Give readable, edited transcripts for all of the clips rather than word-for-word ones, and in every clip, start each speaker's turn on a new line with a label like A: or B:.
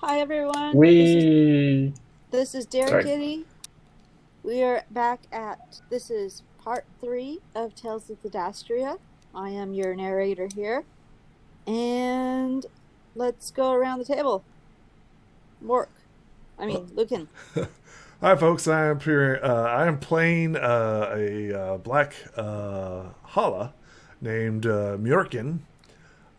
A: Hi everyone.
B: We
A: This is Dare
B: sorry.
A: Kitty. We are back at this is part 3 of Tales of Thedastria. I am your narrator here. And let's go around the table. Lucan.
C: Hi, folks. I am playing a black Hala named Mjorkin.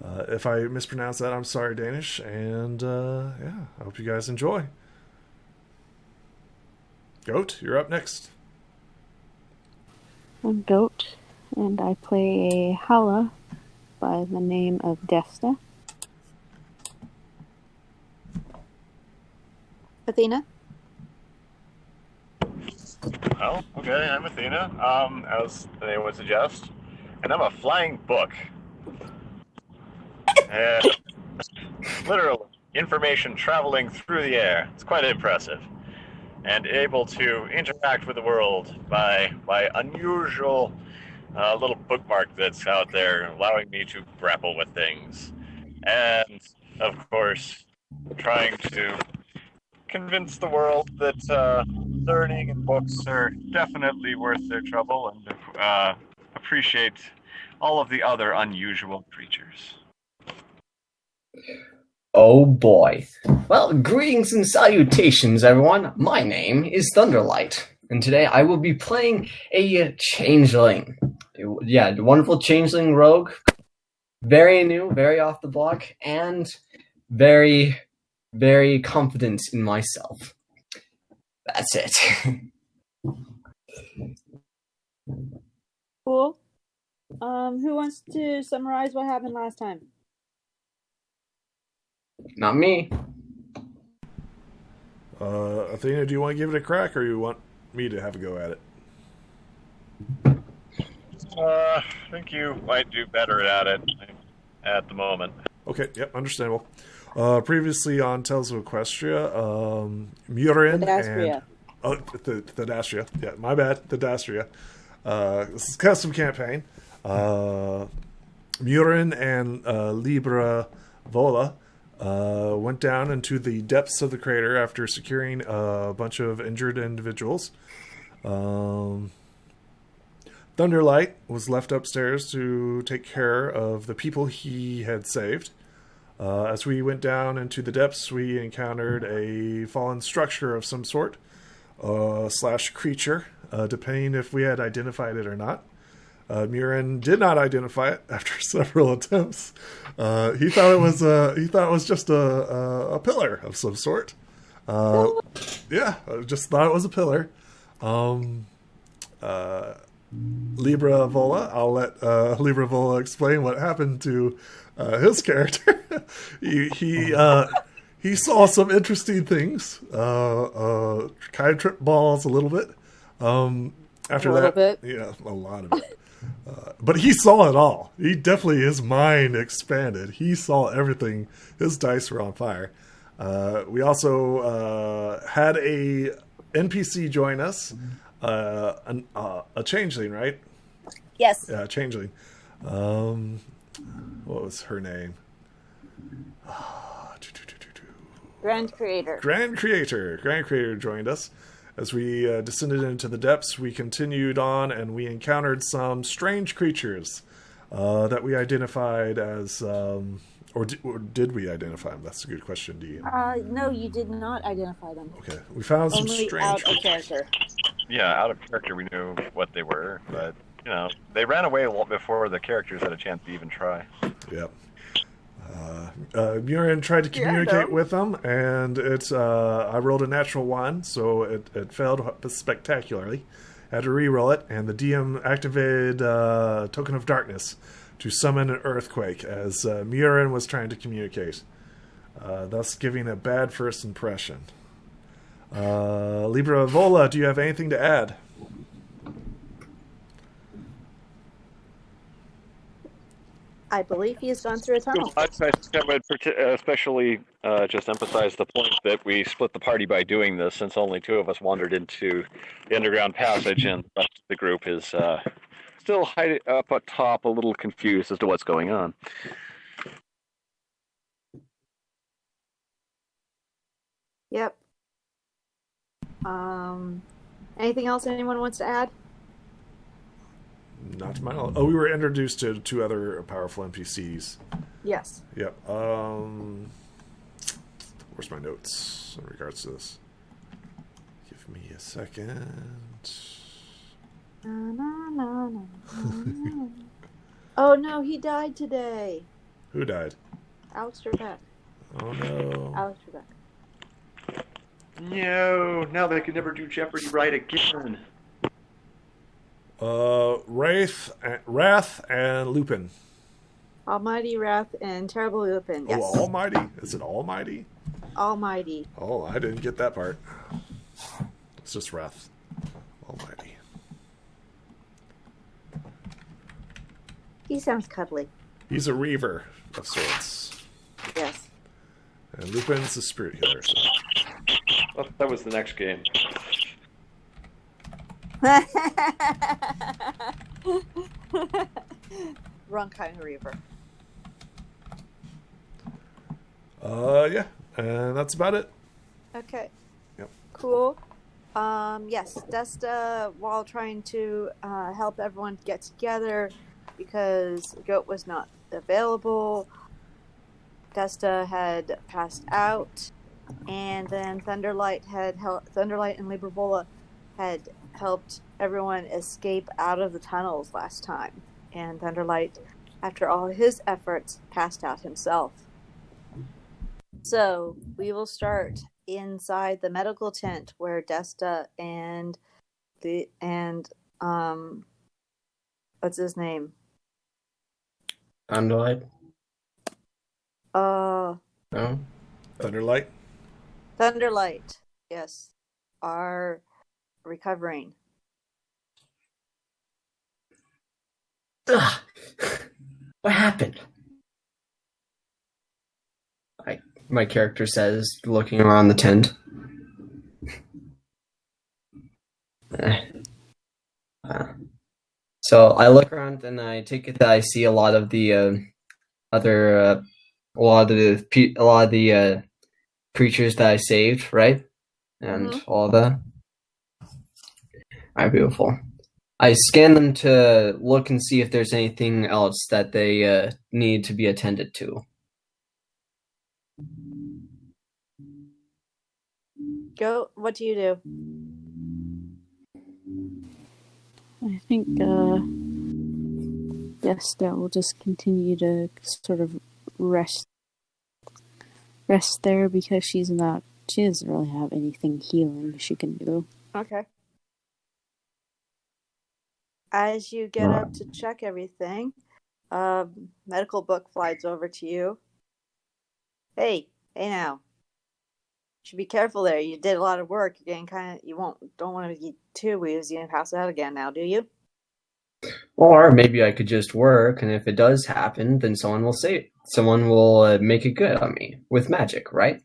C: If I mispronounce that, I'm sorry, Danish. And yeah, I hope you guys enjoy. Goat, you're up next.
D: I'm Goat, and I play a Hala by the name of Desta.
A: Athena.
E: Oh, okay, I'm Athena, as the name would suggest. And I'm a flying book. And literally, information traveling through the air. It's quite impressive. And able to interact with the world by unusual little bookmark that's out there, allowing me to grapple with things. And, of course, trying to convince the world that learning and books are definitely worth their trouble and appreciate all of the other unusual creatures.
B: Oh boy. Well, greetings and salutations, everyone. My name is Thunderlight, and today I will be playing a changeling. Yeah, the wonderful changeling rogue. Very new, very off the block, and very, very confident in myself. That's it.
A: Cool. Who wants to summarize what happened last time?
B: Not me.
C: Athena, do you want to give it a crack, or you want me to have a go at it?
E: I think you might do better at it at the moment.
C: Okay, yep, understandable. Previously on Tales of Equestria, Murin
A: Thedastria.
C: and Thedastria. Yeah, my bad, Thedastria. This is custom campaign. Murin and Libra Vola went down into the depths of the crater after securing a bunch of injured individuals. Thunderlight was left upstairs to take care of the people he had saved. As we went down into the depths, we encountered a fallen structure of some sort, slash creature, depending if we had identified it or not. Murin did not identify it after several attempts. He thought it was just a pillar of some sort. Yeah, just thought it was a pillar. Libra Vola. I'll let Libra Vola explain what happened to his character. he saw some interesting things. Kind of tripped balls a little bit. After
A: A little
C: that,
A: bit.
C: yeah, a lot of it. But he saw it all. He definitely, his mind expanded. He saw everything. His dice were on fire. We also had a NPC join us. A changeling, right?
A: Yes.
C: Yeah, changeling. What was her name?
A: Grand Creator.
C: Grand Creator joined us. As we descended into the depths, we continued on and we encountered some strange creatures that we identified as, or did we identify them? That's a good question, Dean.
A: No, you did not identify them.
C: Okay, we found some
A: Only
C: strange
A: out of
C: creatures.
A: character.
E: Yeah, out of character we knew what they were, but, they ran away before the characters had a chance to even try.
C: Yep. Murin tried to communicate with them, and I rolled a natural 1, so it failed spectacularly. Had to re-roll it, and the DM activated Token of Darkness to summon an earthquake as Murin was trying to communicate, thus giving a bad first impression. Libra Vola, do you have anything to add?
A: I believe he has gone through a tunnel.
E: I would especially just emphasize the point that we split the party by doing this, since only 2 of us wandered into the underground passage, and the rest of the group is still up at top, a little confused as to what's going on.
A: Yep. Anything else anyone wants to add?
C: Not to my knowledge. Oh, we were introduced to 2 other powerful NPCs.
A: Yes.
C: Yep. Where's my notes in regards to this? Give me a second.
A: Oh no, he died today.
C: Who died?
A: Alex Trebek.
C: Oh no.
A: Alex Trebek.
E: No, now they can never do Jeopardy right again.
C: Wrath, and Lupin.
A: Almighty Wrath and Terrible Lupin. Yes.
C: Oh, Almighty? Is it Almighty?
A: Almighty.
C: Oh, I didn't get that part. It's just Wrath. Almighty.
A: He sounds cuddly.
C: He's a reaver of sorts.
A: Yes.
C: And Lupin's a spirit healer. So.
E: Oh, that was the next game.
A: Wrong kind of reaver.
C: Yeah. And that's about it.
A: Okay.
C: Yep.
A: Cool. Yes, Desta, while trying to help everyone get together because Goat was not available, Desta had passed out, and then Thunderlight and Libravola had helped everyone escape out of the tunnels last time. And Thunderlight, after all his efforts, passed out himself. So we will start inside the medical tent where Desta and what's his name?
B: Thunderlight?
A: No.
C: Thunderlight?
A: Thunderlight, yes, are recovering.
B: Ugh. What happened? My character says, looking around the tent. So I look around and I take it that I see a lot of the creatures that I saved, right? And all that. Alright, beautiful. I scan them to look and see if there's anything else that they need to be attended to.
A: Go. What do you do?
D: I think Desta will just continue to sort of rest there because she doesn't really have anything healing she can do.
A: Okay. As you get up to check everything, medical book flies over to you. Hey now. Should be careful there. You did a lot of work. You're getting don't want to get too wheezy and pass out again now, do you?
B: Or maybe I could just work, and if it does happen, then someone will say it. Someone will make it good on me with magic, right?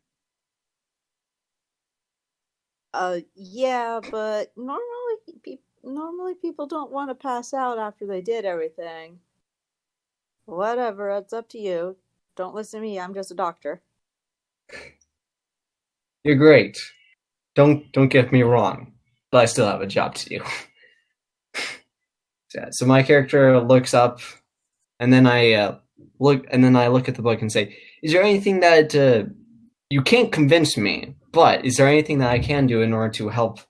A: Yeah, but normally people don't want to pass out after they did everything. Whatever, it's up to you. Don't listen to me. I'm just a doctor.
B: You're great. Don't get me wrong, but I still have a job to do. So my character looks up, and then I look at the book and say, "Is there anything that you can't convince me? But is there anything that I can do in order to help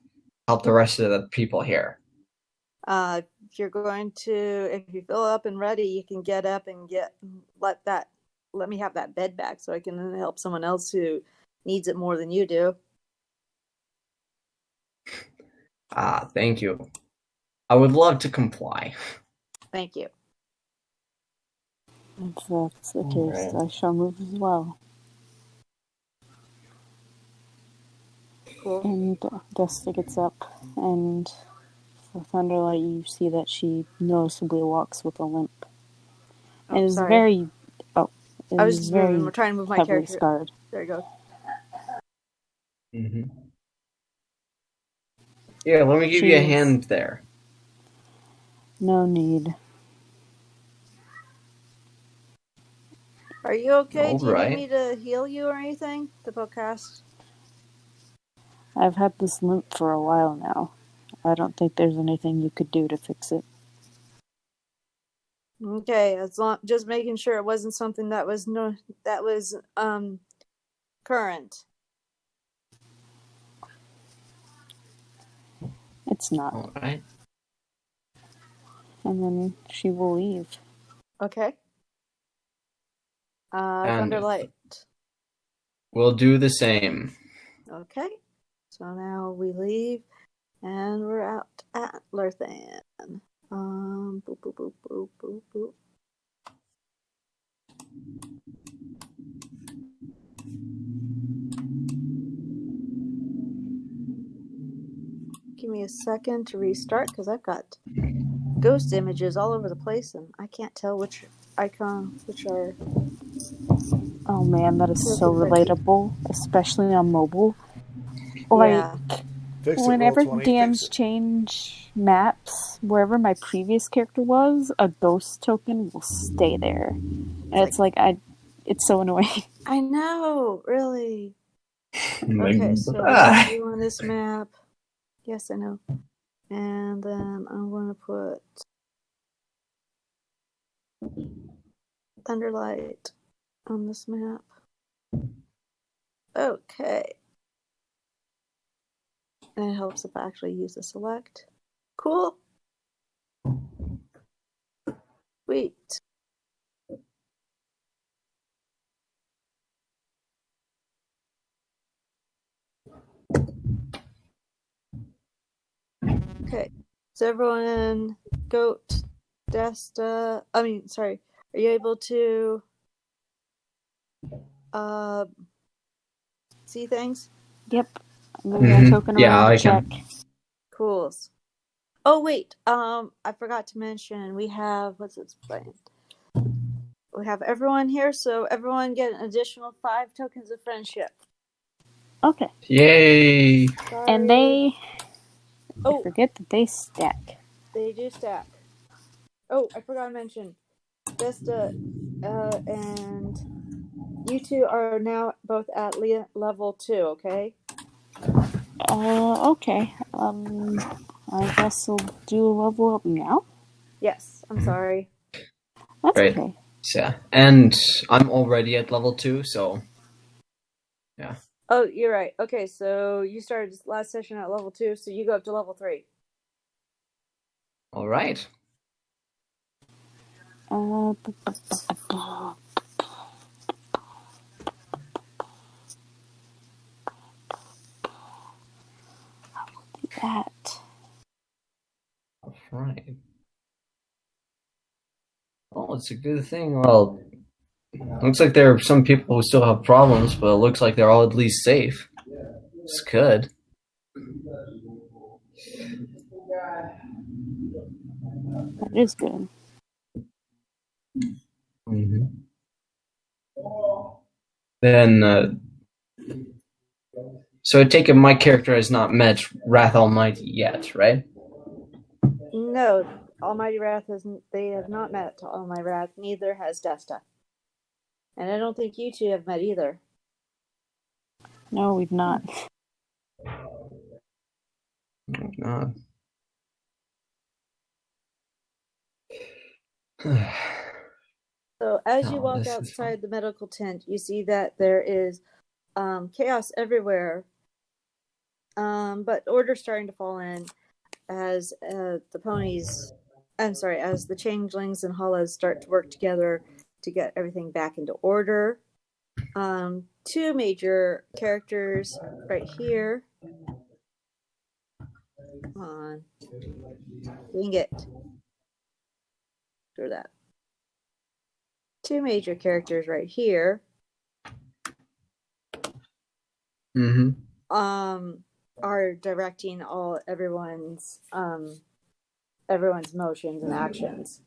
B: the rest of the people here?"
A: If you fill up and ready, you can get up and let me have that bed back so I can help someone else who needs it more than you do.
B: Thank you. I would love to comply.
A: Thank you.
D: If that's the case, I shall move as well.
A: Cool.
D: And Desta gets up, and for Thunderlight, you see that she noticeably walks with a limp. And is
A: sorry.
D: very...
A: I was just moving. We're trying to move my character.
D: Scarred.
A: There you go.
B: Mm-hmm. Yeah, let me give you a hand there.
D: No need.
A: Are you okay?
B: All
A: Do you
B: right.
A: need me to heal you or anything? The podcast?
D: I've had this limp for a while now. I don't think there's anything you could do to fix it.
A: Okay, as long just making sure it wasn't something that was current.
D: It's not.
B: All right.
D: And then she will leave.
A: Okay.
B: And
A: Thunderlight.
B: we'll do the same.
A: Okay. So now we leave, and we're out at Lerthan. Boop, boop, boop, boop, boop, boop. Give me a second to restart because I've got ghost images all over the place, and I can't tell which which are.
D: Oh man, that is so relatable, especially on mobile. Like,
A: Yeah.
C: Fix it,
D: whenever
C: Roll20,
D: DMs
C: fix it.
D: change maps, wherever my previous character was, a ghost token will stay there. And it's so annoying.
A: I know, really.
B: Like,
A: Okay, so let's do on this map. Yes, I know. And then I'm going to put Thunderlight on this map. Okay. And it helps if I actually use the select. Cool. Sweet. Okay. So everyone, Goat, Desta, are you able to see things?
D: Yep. I'm moving a token
B: Yeah,
D: around
B: I
D: to check.
B: can.
A: Cool. Oh wait, I forgot to mention we have we have everyone here, so everyone get an additional 5 tokens of friendship.
D: Okay.
B: Yay!
A: Sorry.
D: And I
A: Oh,
D: forget that they stack.
A: they do stack. Oh, I forgot to mention Desta and you two are now both at level 2, okay?
D: Okay. I guess I'll do a level up now.
A: Yes, I'm sorry.
D: That's
B: Great.
D: okay.
B: Yeah, and I'm already at level 2, so yeah.
A: Oh, you're right. Okay, so you started last session at level 2, so you go up to level 3.
B: All right.
D: That.
B: All right. Oh, it's a good thing. Well, looks like there are some people who still have problems, but it looks like they're all at least safe. It's good.
D: That is good.
B: Mm-hmm. Then, so I take it my character has not met Wrath Almighty yet, right?
A: No, Almighty Wrath they have not met Almighty Wrath, neither has Desta. And I don't think you two have met either.
D: No, we've not.
B: God.
A: So as you
B: Oh,
A: walk
B: this is
A: outside the medical tent, you see that there is chaos everywhere. But order's starting to fall in as as the changelings and hollows start to work together to get everything back into order. 2 major characters right here. Come on. Dang it. Screw that. 2 major characters right here.
B: Mm-hmm.
A: Are directing everyone's motions and actions.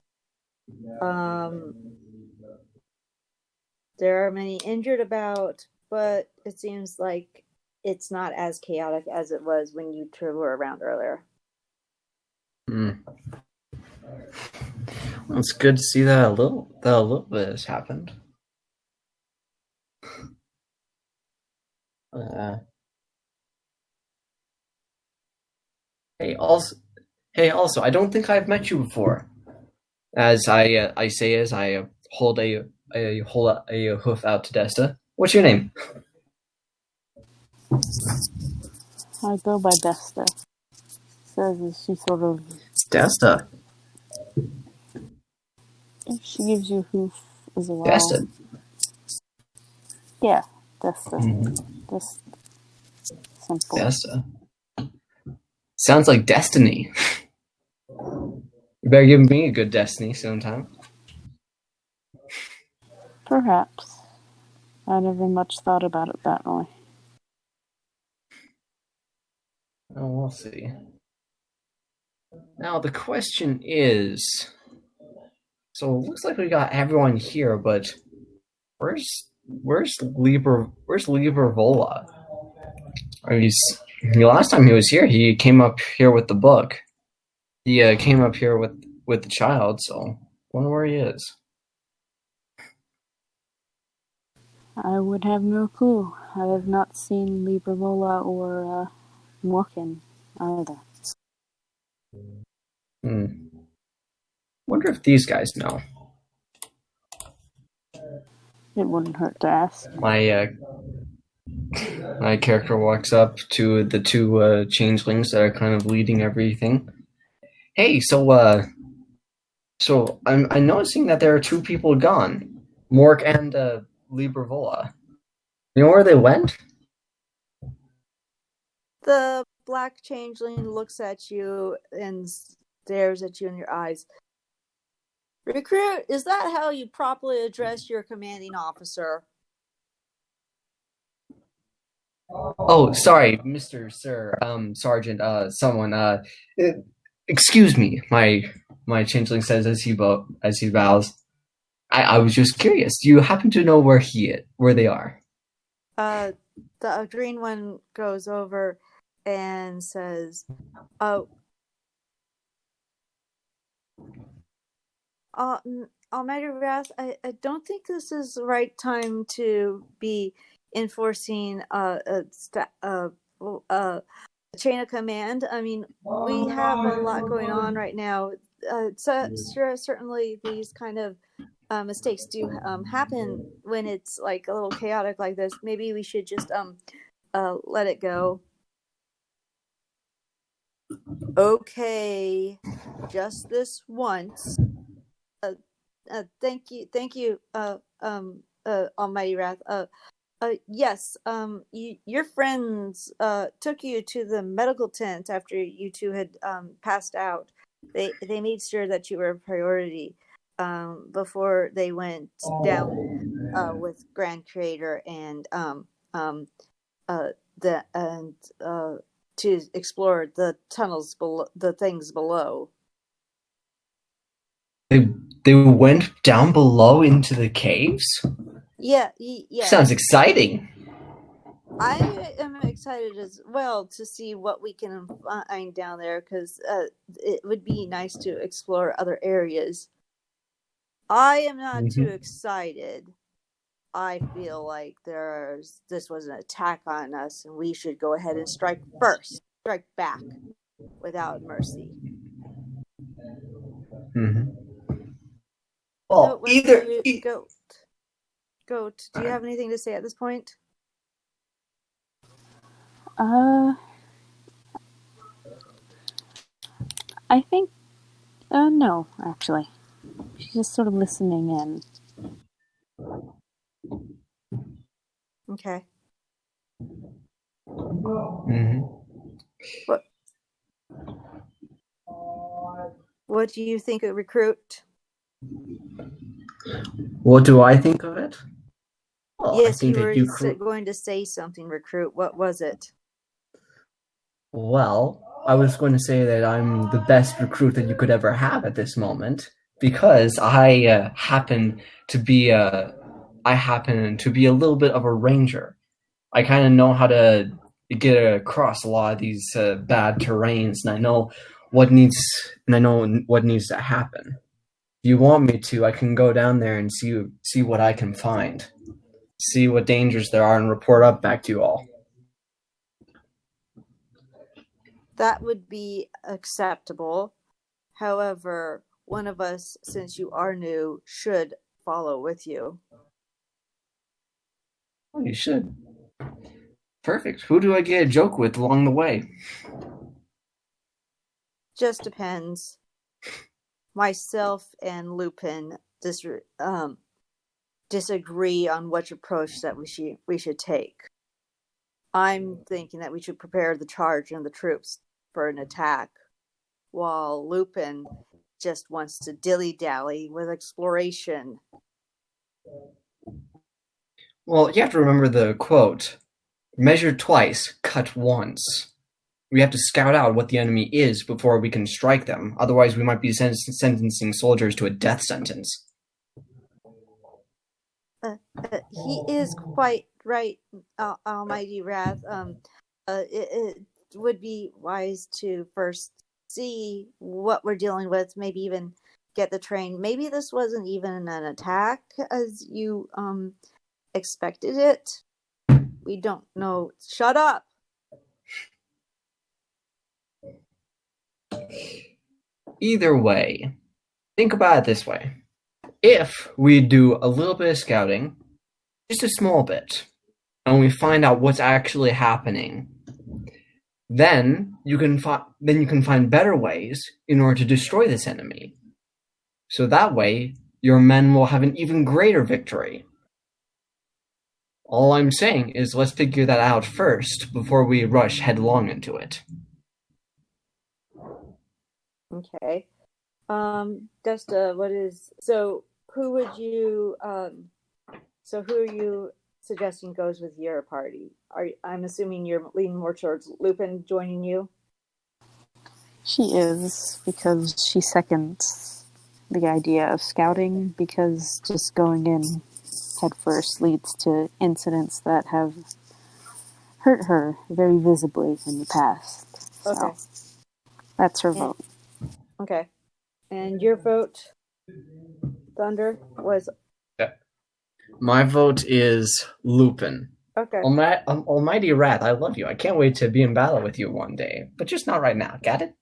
A: There are many injured about, but it seems like it's not as chaotic as it was when you two were around earlier.
B: Well, it's good to see that a little bit has happened. Hey, also, I don't think I've met you before. As I say as I hold a hoof out to Desta. What's your name?
D: I go by Desta. Says as she sort of,
B: Desta.
D: she gives you a hoof as well.
B: Desta.
D: Yeah, Desta.
B: Mm-hmm.
D: Just simple.
B: Desta. Sounds like destiny. You better give me a good destiny sometime.
D: Perhaps. I never much thought about it that way.
B: Oh, we'll see. Now the question is, so it looks like we got everyone here, but where's Vola? I mean, the last time he was here, he came up here with the book. He came up here with the child, so wonder where he is.
D: I would have no clue. I have not seen Libravola or Morkin either.
B: Wonder if these guys know.
D: It wouldn't hurt to ask.
B: My character walks up to the two changelings that are kind of leading everything. Hey, so I'm noticing that there are two people gone, Mork and Libravola. You know where they went?
A: The black changeling looks at you and stares at you in your eyes. Recruit, is that how you properly address your commanding officer?
B: Oh, sorry, Mr. Sir, Sergeant, someone, excuse me, my changeling says as he bows. I was just curious. Do you happen to know where they are?
A: The green one goes over and says, Almighty Wrath, I don't think this is the right time to be enforcing a chain of command. I mean, we have a lot going on right now. Certainly these kind of mistakes do happen when it's like a little chaotic like this. Maybe we should just let it go. Okay, just this once. Thank you, Almighty Wrath. Yes, your friends took you to the medical tent after you two had passed out. They made sure that you were a priority before they went down with Grand Creator and to explore the tunnels below, the things below.
B: They went down below into the caves?
A: Yeah.
B: Sounds exciting.
A: I am excited as well to see what we can find down there, because it would be nice to explore other areas. I am not too excited. I feel like this was an attack on us, and we should go ahead and strike back without mercy.
B: Well,
A: Goat, do you have anything to say at this point?
D: I think, no, actually. She's just sort of listening in.
A: Okay. What do you think of Recruit?
B: What do I think of it? Well,
A: yes, you were going to say something, Recruit. What was it?
B: Well, I was going to say that I'm the best recruit that you could ever have at this moment, because I happen to be a little bit of a ranger. I kind of know how to get across a lot of these bad terrains, and I know what needs to happen. If you want me to, I can go down there and see what I can find, see what dangers there are, and report up back to you all.
A: That would be acceptable. However, one of us, since you are new, should follow with you.
B: Oh, you should. Perfect. Who do I get a joke with along the way?
A: Just depends. Myself and Lupin disagree on which approach that we should take. I'm thinking that we should prepare the charge and the troops for an attack, while Lupin just wants to dilly-dally with exploration.
B: Well, you have to remember the quote, measure twice, cut once. We have to scout out what the enemy is before we can strike them. Otherwise, we might be sentencing soldiers to a death sentence.
A: He is quite right, Almighty Wrath. It would be wise to first see what we're dealing with, maybe even get the train. Maybe this wasn't even an attack as you expected it. We don't know. Shut up!
B: Either way, think about it this way. If we do a little bit of scouting, just a small bit, and we find out what's actually happening, then you can find better ways in order to destroy this enemy. So that way, your men will have an even greater victory. All I'm saying is let's figure that out first before we rush headlong into it.
A: Okay. Desta, who are you suggesting goes with your party? I'm assuming you're leaning more towards Lupin joining you?
D: She is, because she seconds the idea of scouting, because just going in head first leads to incidents that have hurt her very visibly in the past. So
A: Okay.
D: that's her vote.
A: Okay. And your vote, Thunder, was...
B: My vote is Lupin.
A: Okay.
B: Almighty Wrath, I love you. I can't wait to be in battle with you one day, but just not right now. Got it?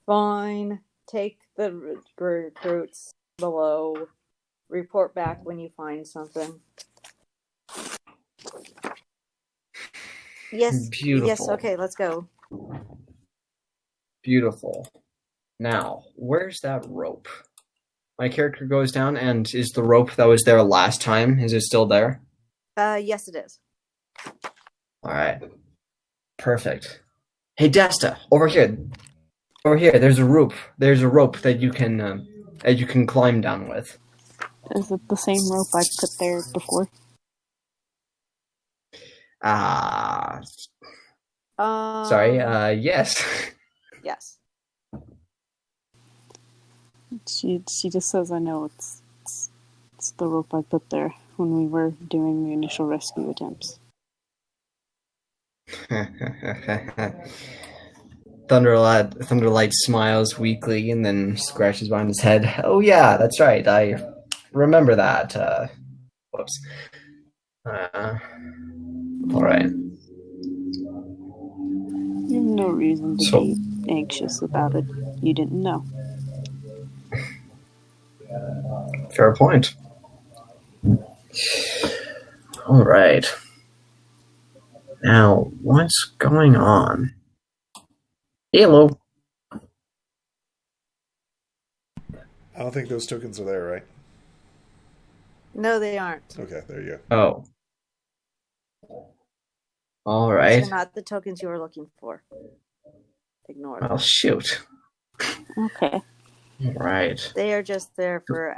A: Fine. Take the recruits below. Report back when you find something. Yes.
B: Beautiful.
A: Yes. Okay. Let's go.
B: Beautiful. Now, where's that rope? My character goes down, and is the rope that was there last time, is it still there?
A: Yes, it is.
B: Alright. Perfect. Hey, Desta, over here. Over here, there's a rope. There's a rope that you can climb down with.
D: Is it the same rope I put there before?
B: Sorry, yes.
A: Yes.
D: She just says, I know it's the rope I put there when we were doing the initial rescue attempts.
B: Thunderlight smiles weakly and then scratches behind his head. Oh yeah, that's right. I remember that. Whoops. Alright.
D: You have no reason to be anxious about it. You didn't know.
B: Fair point. Alright. Now, what's going on? Hello.
C: I don't think those tokens are there, right?
A: No, they aren't.
C: Okay, there you
B: Oh. Alright.
A: These are not the tokens you were looking for. Ignore them.
B: Well, shoot.
D: Okay.
B: Alright.
A: They are just there for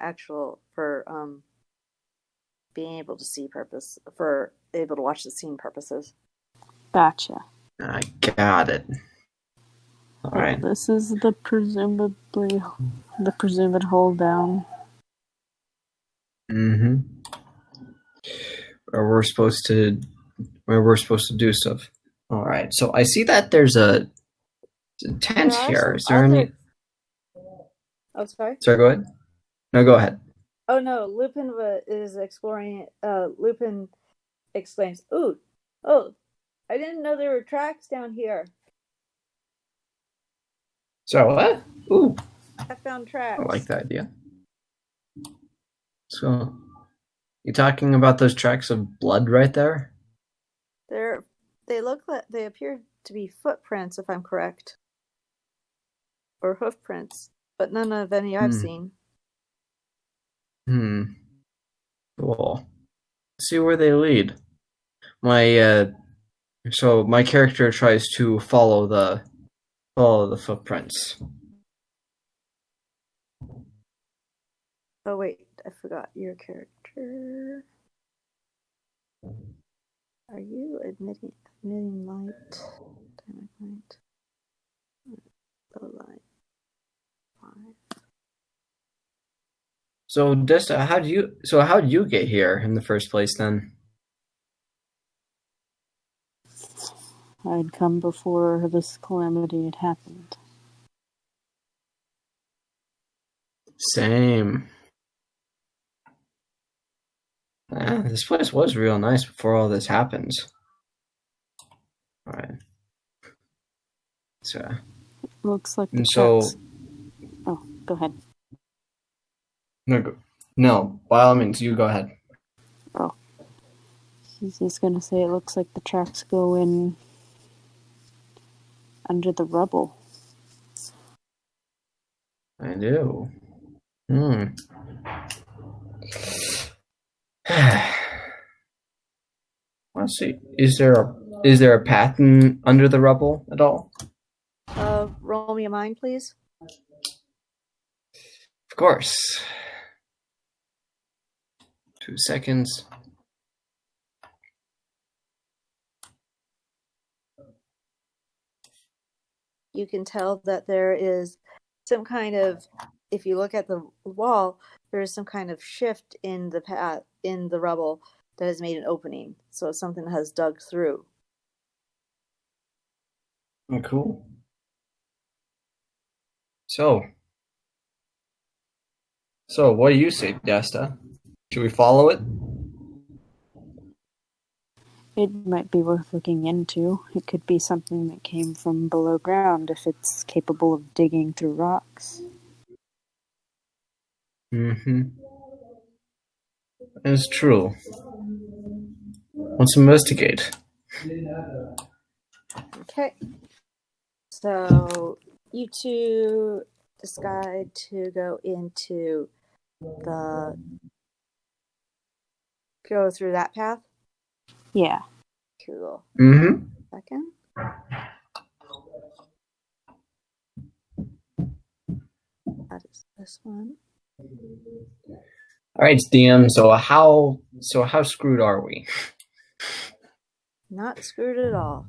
A: being able to see for able to watch the scene purposes.
D: Gotcha.
B: I got it. Alright.
D: This is the presumed hold down.
B: Mm-hmm. Where we're supposed to do stuff. Alright, so I see that there's a tent here. Is there any...
A: Oh, sorry?
B: Sorry, go ahead. No, go ahead.
A: Oh no, Lupin is exploring. Lupin exclaims, "Ooh, oh! I didn't know there were tracks down here.
B: So what? Ooh,
A: I found
B: I
A: tracks."
B: like that idea. So, you talking about those tracks of blood right there?
A: They appear to be footprints, if I'm correct, or hoof prints, but none of any I've seen.
B: Hmm. Cool. Let's see where they lead. So my character tries to follow the footprints.
A: Oh wait, I forgot your character. Are you emitting light? Dynamic light. Low light. 5.
B: So Desta, how did you get here in the first place then?
D: I'd come before this calamity had happened.
B: Same. This place was real nice before all this happens. Alright. So
D: Looks like the
B: and
D: tracks.
B: so
D: Oh, go ahead.
B: no, by all means, you go ahead.
D: Oh. He's gonna say it looks like the tracks go in under the rubble.
B: I do. Let's see. Is there a path under the rubble at all?
A: Roll me a mind, please.
B: Of course. 2 seconds.
A: You can tell that there is some kind of, if you look at the wall, there is some kind of shift in the path, in the rubble, that has made an opening. So something has dug through.
B: Oh, cool. So what do you say, Desta? Should we follow it?
D: It might be worth looking into. It could be something that came from below ground if it's capable of digging through rocks.
B: Mm-hmm. It's true. Let's investigate.
A: Okay. So you two decide to go through that path?
D: Yeah.
A: Cool.
B: Mm-hmm.
A: Second. That is this one.
B: All right, DM. So how screwed are we?
A: Not screwed at all.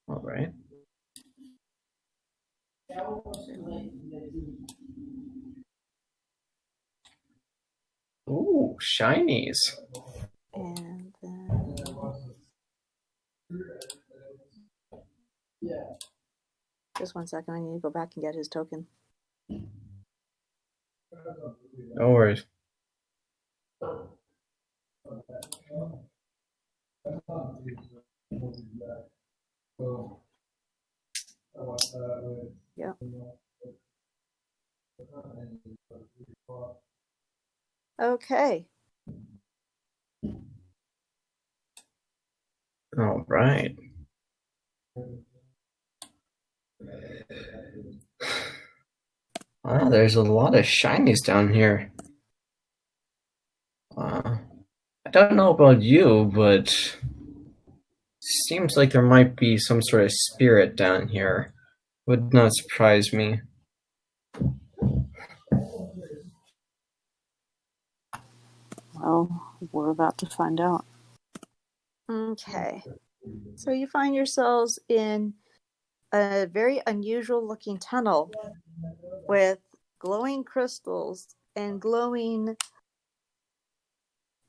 B: All right. Ooh, shinies.
A: And then just 1 second, I need to go back and get his token.
B: No worries.
A: Yep. Okay.
B: All right. Wow, there's a lot of shinies down here. I don't know about you, but seems like there might be some sort of spirit down here. Would not surprise me.
D: Well, we're about to find out.
A: Okay. So you find yourselves in a very unusual looking tunnel with glowing crystals and glowing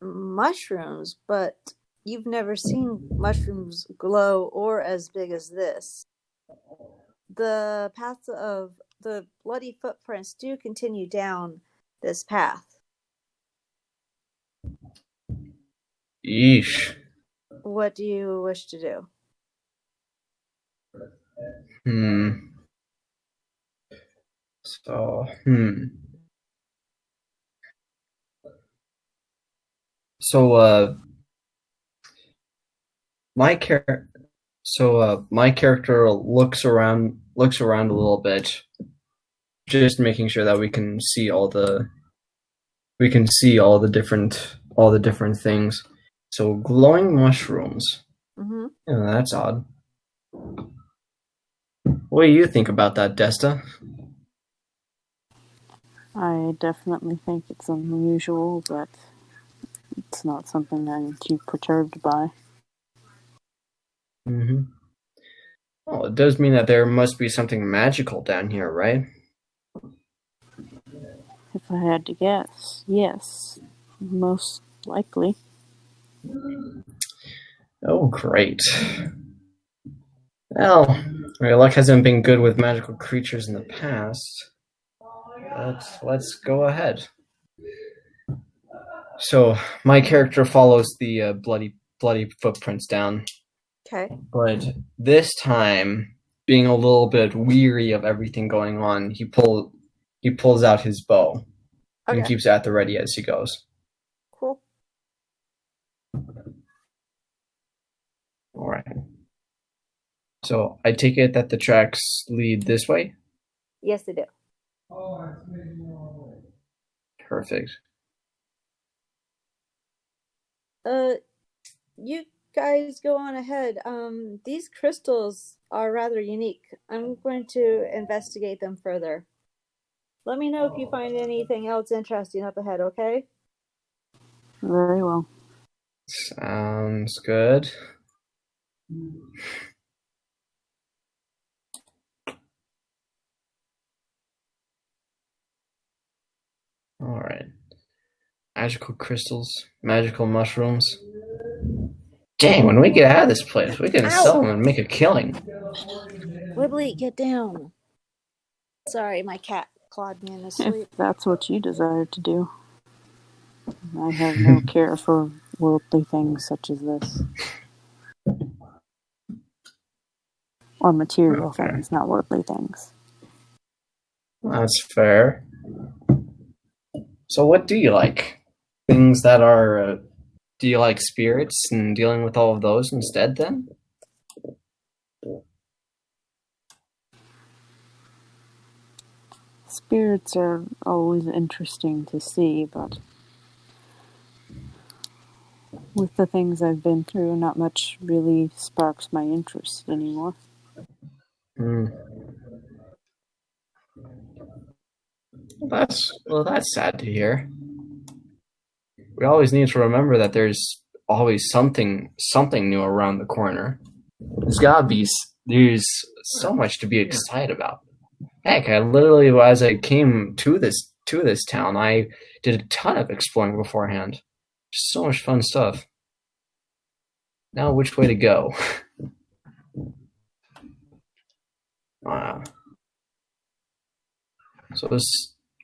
A: mushrooms, but you've never seen mushrooms glow or as big as this. The paths of the bloody footprints do continue down this path.
B: Yeesh.
A: What do you wish to do?
B: So, So, my character looks around a little bit, just making sure that we can see all the different things. So, glowing mushrooms.
A: Mm-hmm.
B: Oh, that's odd. What do you think about that, Desta?
D: I definitely think it's unusual, but it's not something I'm too perturbed by.
B: Mm-hmm. Well, it does mean that there must be something magical down here, right?
D: If I had to guess, yes. Most likely.
B: Oh, great. Well, your luck hasn't been good with magical creatures in the past, but let's go ahead. So, my character follows the bloody footprints down.
A: Okay.
B: But this time, being a little bit weary of everything going on, he pulls out his bow and keeps it at the ready as he goes.
A: Cool.
B: All right. So I take it that the tracks lead this way?
A: Yes, they do.
B: Perfect.
A: You guys go on ahead. These crystals are rather unique. I'm going to investigate them further. Let me know if you find anything else interesting up ahead, okay?
D: Very well.
B: Sounds good. All right. Magical crystals, magical mushrooms. Dang, when we get out of this place, we can sell them and make a killing.
A: Wibbly, get down. Sorry, my cat clawed me in his sleep.
D: If that's what you desire to do. I have no care for worldly things such as this. Or material things, not worldly things.
B: That's fair. So what do you like? Things that are... do you like spirits and dealing with all of those instead then?
D: Spirits are always interesting to see, but with the things I've been through, not much really sparks my interest anymore.
B: Well, that's sad to hear. We always need to remember that there's always something new around the corner. There's so much to be excited about. Heck, I literally, as I came to this town, I did a ton of exploring beforehand. Just so much fun stuff. Now, which way to go? So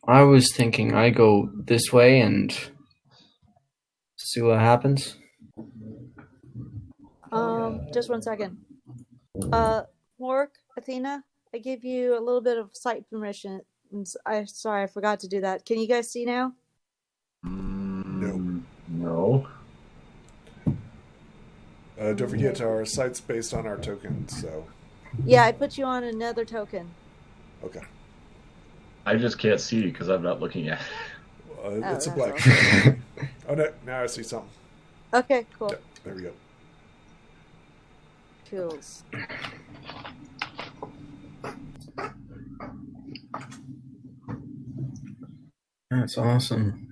B: I was thinking I go this way and see what happens.
A: Just 1 second. Mork, Athena, I give you a little bit of sight permission. Sorry, I forgot to do that. Can you guys see now?
C: No. Don't forget our sight's based on our tokens, so...
A: Yeah, I put you on another token.
C: Okay.
F: I just can't see because I'm not looking at it.
C: It's a black.
A: Awesome.
C: Oh, no, now I see something.
A: Okay, cool.
C: Yeah, there we go.
A: Tools.
B: That's awesome.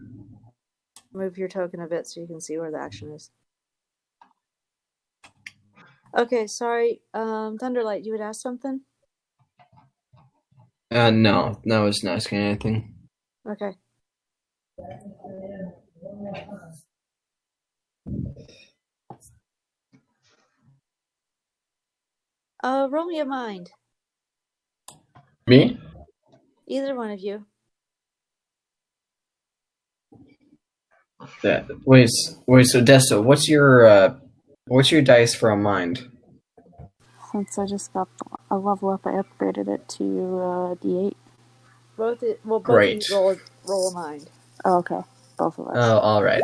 A: Move your token a bit so you can see where the action is. Okay, sorry. Thunderlight, you would ask something?
B: No, I wasn't asking anything.
A: Okay. Roll me a mind.
B: Me?
A: Either one of you.
B: Yeah. Wait. So Desto, what's your dice for a mind?
D: Since I just got a level up, I upgraded it to D8.
A: Both of you
B: Great.
A: roll a mind.
D: Oh, okay. Both of us.
B: Oh, all right.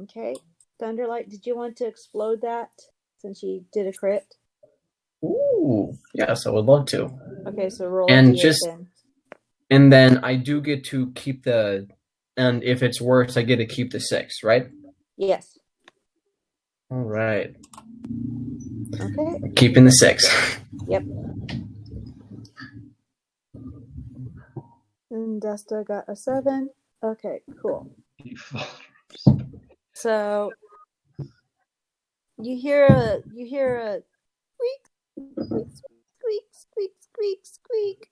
A: Okay. Thunderlight, did you want to explode that since you did a crit?
B: Ooh, yes, I would love to.
A: Okay, so roll
B: And
A: a D8 then.
B: And then I do get to keep and if it's worse, I get to keep the 6, right?
A: Yes.
B: All right.
A: Okay.
B: Keeping the 6.
A: Yep. And Desta got a 7. Okay, cool. So you hear a squeak, squeak, squeak, squeak, squeak, squeak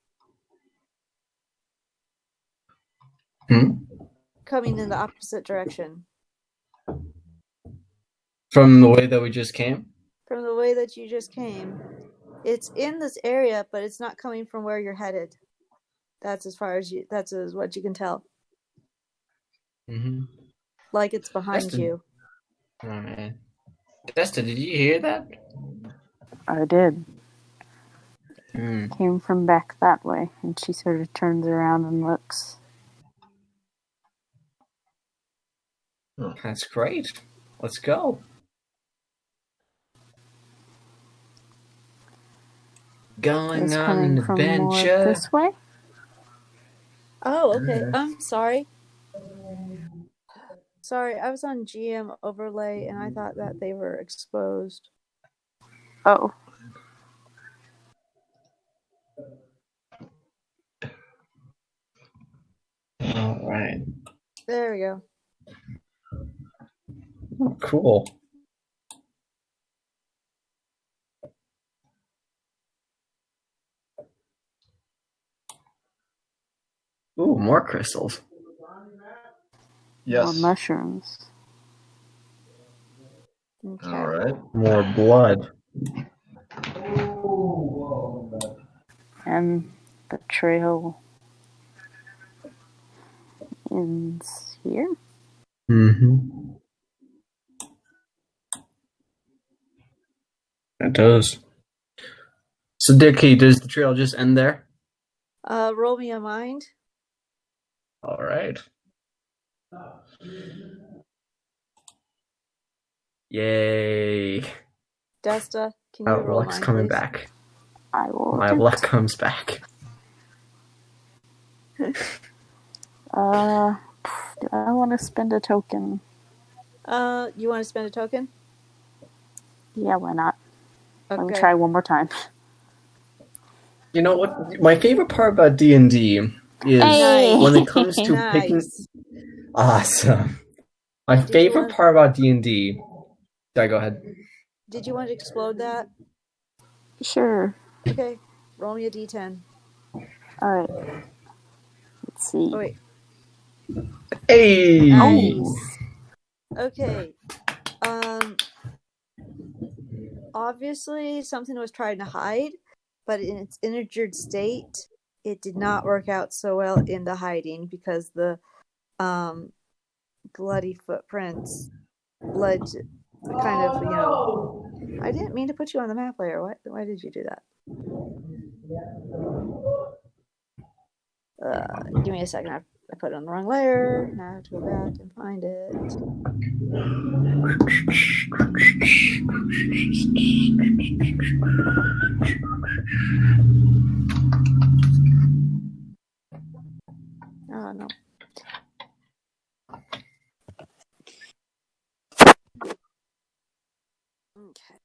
A: coming in the opposite direction.
B: From the way that we just came?
A: From the way that you just came. It's in this area, but it's not coming from where you're headed. That's what you can tell.
B: Mm-hmm.
A: Like it's behind you.
B: Oh, man. Desta, did you hear that?
D: I did. Came from back that way, and she sort of turns around and looks.
B: That's great. Let's go. Going on an adventure.
D: This way?
A: Oh, okay. I'm sorry. Sorry, I was on GM overlay and I thought that they were exposed.
D: Oh.
B: All right.
A: There we go.
B: Oh, cool. Ooh, more crystals.
F: Yes.
D: More mushrooms.
A: Okay.
F: All right.
B: More blood.
D: And the trail ends here.
B: Mm-hmm. It does. So, Dickie, does the trail just end there?
A: Roll me a mind.
B: All right. Yay.
A: Desta, can you roll
B: luck's
A: mind,
B: coming
A: please?
B: back.
D: I will.
B: My luck comes back.
D: Do I want to spend a token?
A: You want to spend a token?
D: Yeah, why not?
A: Okay.
D: Let me try one more time.
B: You know what? My favorite part about D&D is when it comes to picking. Awesome. My favorite part about D&D. Sorry, go ahead.
A: Did you want to explode that?
D: Sure.
A: Okay. Roll me a D10.
D: All right. Let's see.
A: Oh, wait.
B: Hey.
A: Nice. Okay. Obviously, something was trying to hide, but in its injured state, it did not work out so well in the hiding because the bloody footprints led to kind of, I didn't mean to put you on the map layer. Why did you do that? Give me a second. I put it on the wrong layer. Now I have to go back and find it. Oh, no. Okay.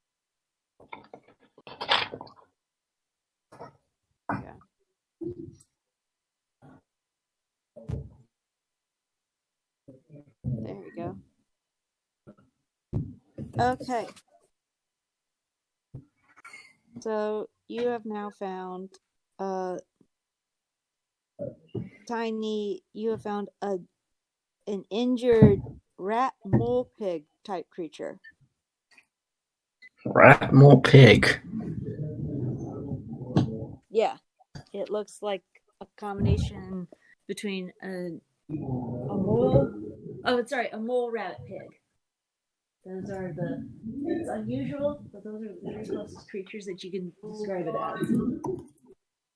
A: Yeah. There we go. Okay. So you have now found you have found an injured rat mole pig type creature.
B: Rat, mole, pig.
A: Yeah, it looks like a combination between a mole. Oh, sorry, a mole, rabbit, pig. Those are it's unusual, but those are the three closest creatures that you can describe it as.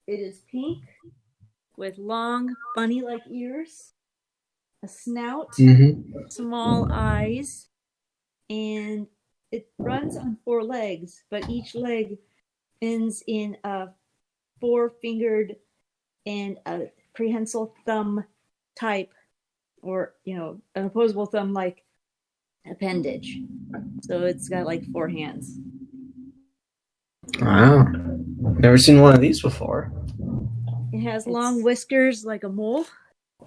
A: It is pink with long bunny-like ears, a snout, small eyes, and it runs on 4 legs, but each leg ends in a 4-fingered and a prehensile thumb type, or an opposable thumb like appendage. So it's got like 4 hands.
B: Wow. Never seen one of these before.
A: It has long whiskers like a mole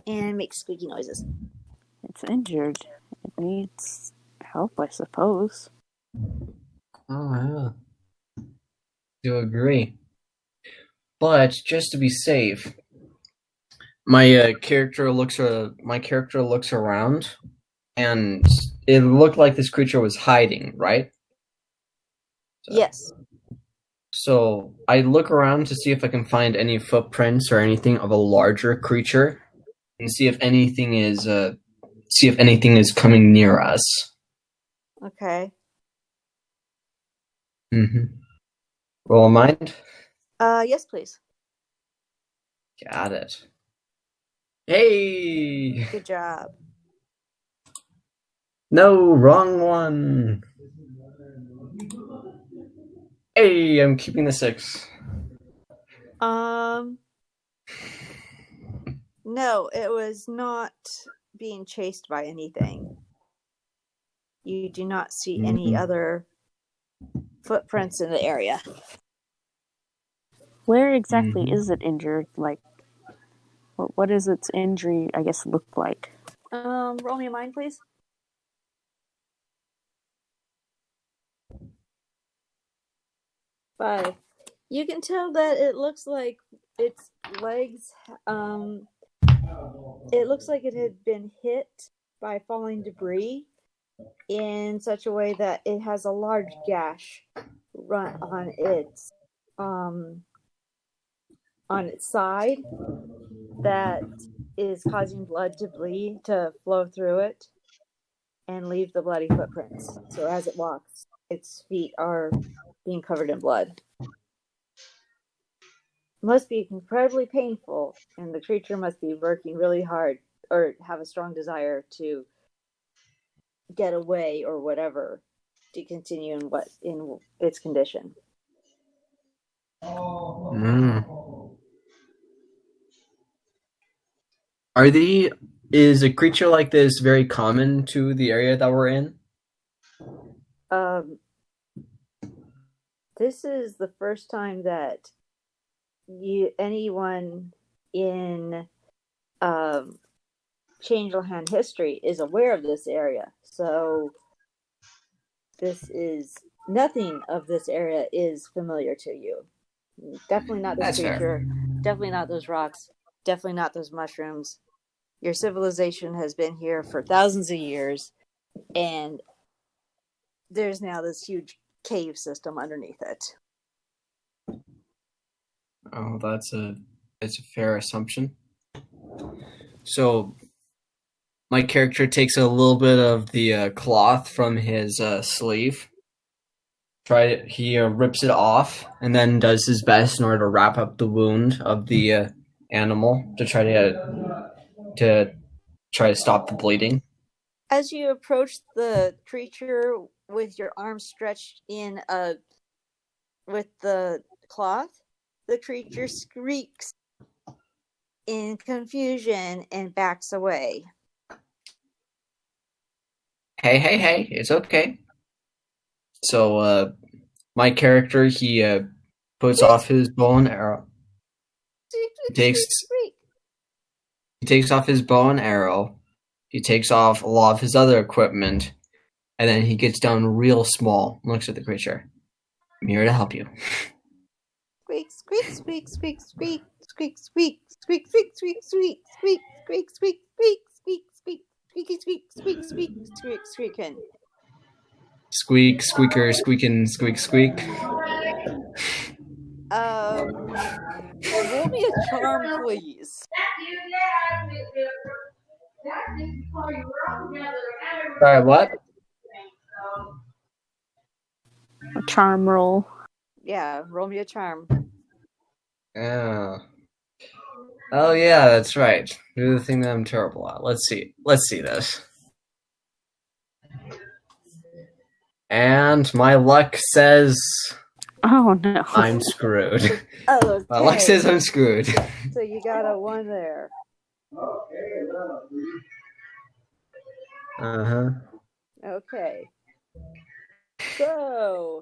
A: and makes squeaky noises.
D: It's injured. It needs help, I suppose.
B: Oh, yeah. Do agree. But just to be safe, my character looks around, and it looked like this creature was hiding, right?
A: Yes.
B: So I look around to see if I can find any footprints or anything of a larger creature, and see if anything is coming near us.
A: Okay.
B: Roll a mind.
A: Yes, please.
B: Got it. Hey!
A: Good job.
B: No, wrong one. Hey, I'm keeping the 6.
A: No, it was not being chased by anything. You do not see any other footprints in the area.
D: Where exactly is it injured? Like, what does its injury, I guess, look like?
A: Roll me a mind, please. 5. You can tell that it looks like its legs, it looks like it had been hit by falling debris in such a way that it has a large gash run on its side that is causing blood to flow through it and leave the bloody footprints. So as it walks, its feet are being covered in blood. It must be incredibly painful, and the creature must be working really hard or have a strong desire to get away or whatever to continue in its condition.
B: Is a creature like this very common to the area that we're in?
A: This is the first time that anyone in Changeland history is aware of this area. So nothing of this area is familiar to you. Definitely not this
B: That's
A: creature.
B: fair.
A: Definitely not those rocks. Definitely not those mushrooms. Your civilization has been here for thousands of years, and there's now this huge cave system underneath it.
B: Oh, that's a fair assumption. So, my character takes a little bit of the cloth from his sleeve. He rips it off and then does his best in order to wrap up the wound of the animal to try to stop the bleeding.
A: As you approach the creature with your arms stretched in with the cloth, the creature shrieks in confusion and backs away.
B: Hey, it's okay. So, my character, he puts off his bow and arrow. He takes off his bow and arrow. He takes off a lot of his other equipment, and then he gets down real small and looks at the creature. I'm here to help you.
A: Squeak, squeak, squeak, squeak, squeak, squeak, squeak, squeak, squeak, squeak, squeak, squeak, squeak, squeak, squeak, squeak, squeak, squeaky, squeak, squeak, squeak, squeak, squeaking.
B: Squeak, squeaker, squeaking, squeak, squeak.
A: Roll me a charm, please.
B: Sorry, what?
D: A charm roll.
A: Yeah, roll me a charm.
B: Oh yeah, that's right. Do the thing that I'm terrible at. Let's see this. And my luck says
D: Oh no.
B: I'm screwed.
A: Okay.
B: My luck says I'm screwed.
A: So you got a 1 there.
B: Uh-huh.
A: Okay. So,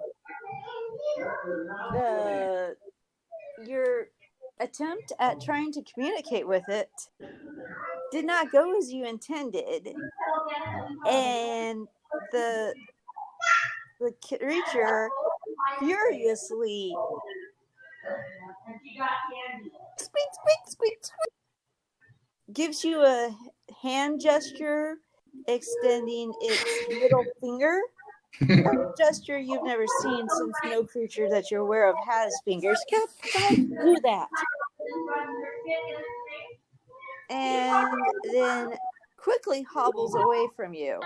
A: your attempt at trying to communicate with it did not go as you intended, and the creature furiously squeak, squeak, squeak, squeak, gives you a hand gesture extending its middle finger. A gesture you've never seen, since no creature that you're aware of has fingers. Don't do that. And then quickly hobbles away from you.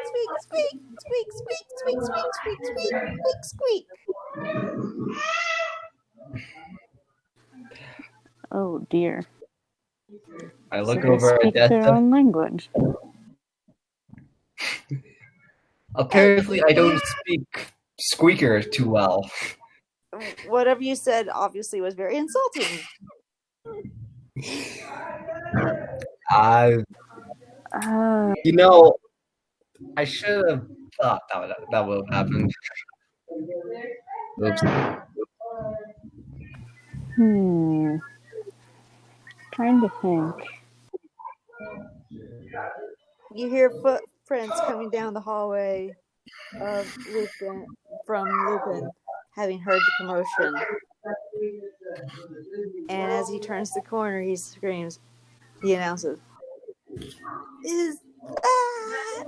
A: Squeak, squeak, squeak, squeak, squeak, squeak, squeak, squeak, squeak, squeak.
D: Oh dear.
B: I look
D: They
B: over
D: speak
B: at
D: their own language.
B: Apparently, I don't speak squeaker too well.
A: Whatever you said obviously was very insulting.
B: You know, I should have thought that would have happened. Oops.
D: Trying to think.
A: You hear footprints coming down the hallway of Lupin, from Lupin, having heard the commotion. And as he turns the corner, he screams, he announces, "Is that?"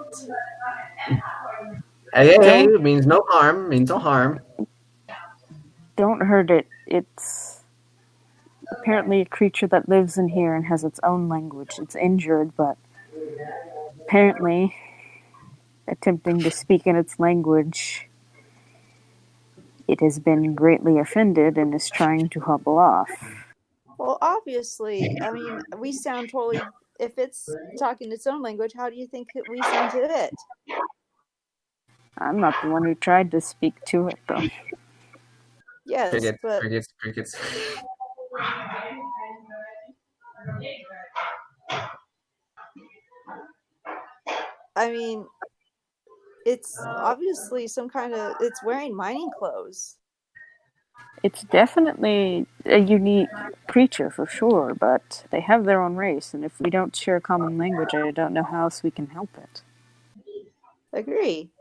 B: Hey, means no harm, means no harm.
D: Don't hurt it. It's apparently a creature that lives in here and has its own language. It's injured, but apparently attempting to speak in its language, it has been greatly offended and is trying to hobble off.
A: Well, obviously, I mean, we sound totally... If it's talking its own language, how do you think we sound to it?
D: I'm not the one who tried to speak to it, though.
A: Yes,
B: Crickets.
A: I mean, it's obviously some kind of... It's wearing mining clothes.
D: It's definitely a unique creature for sure, but they have their own race, and if we don't share a common language, I don't know how else we can help it.
A: Agree.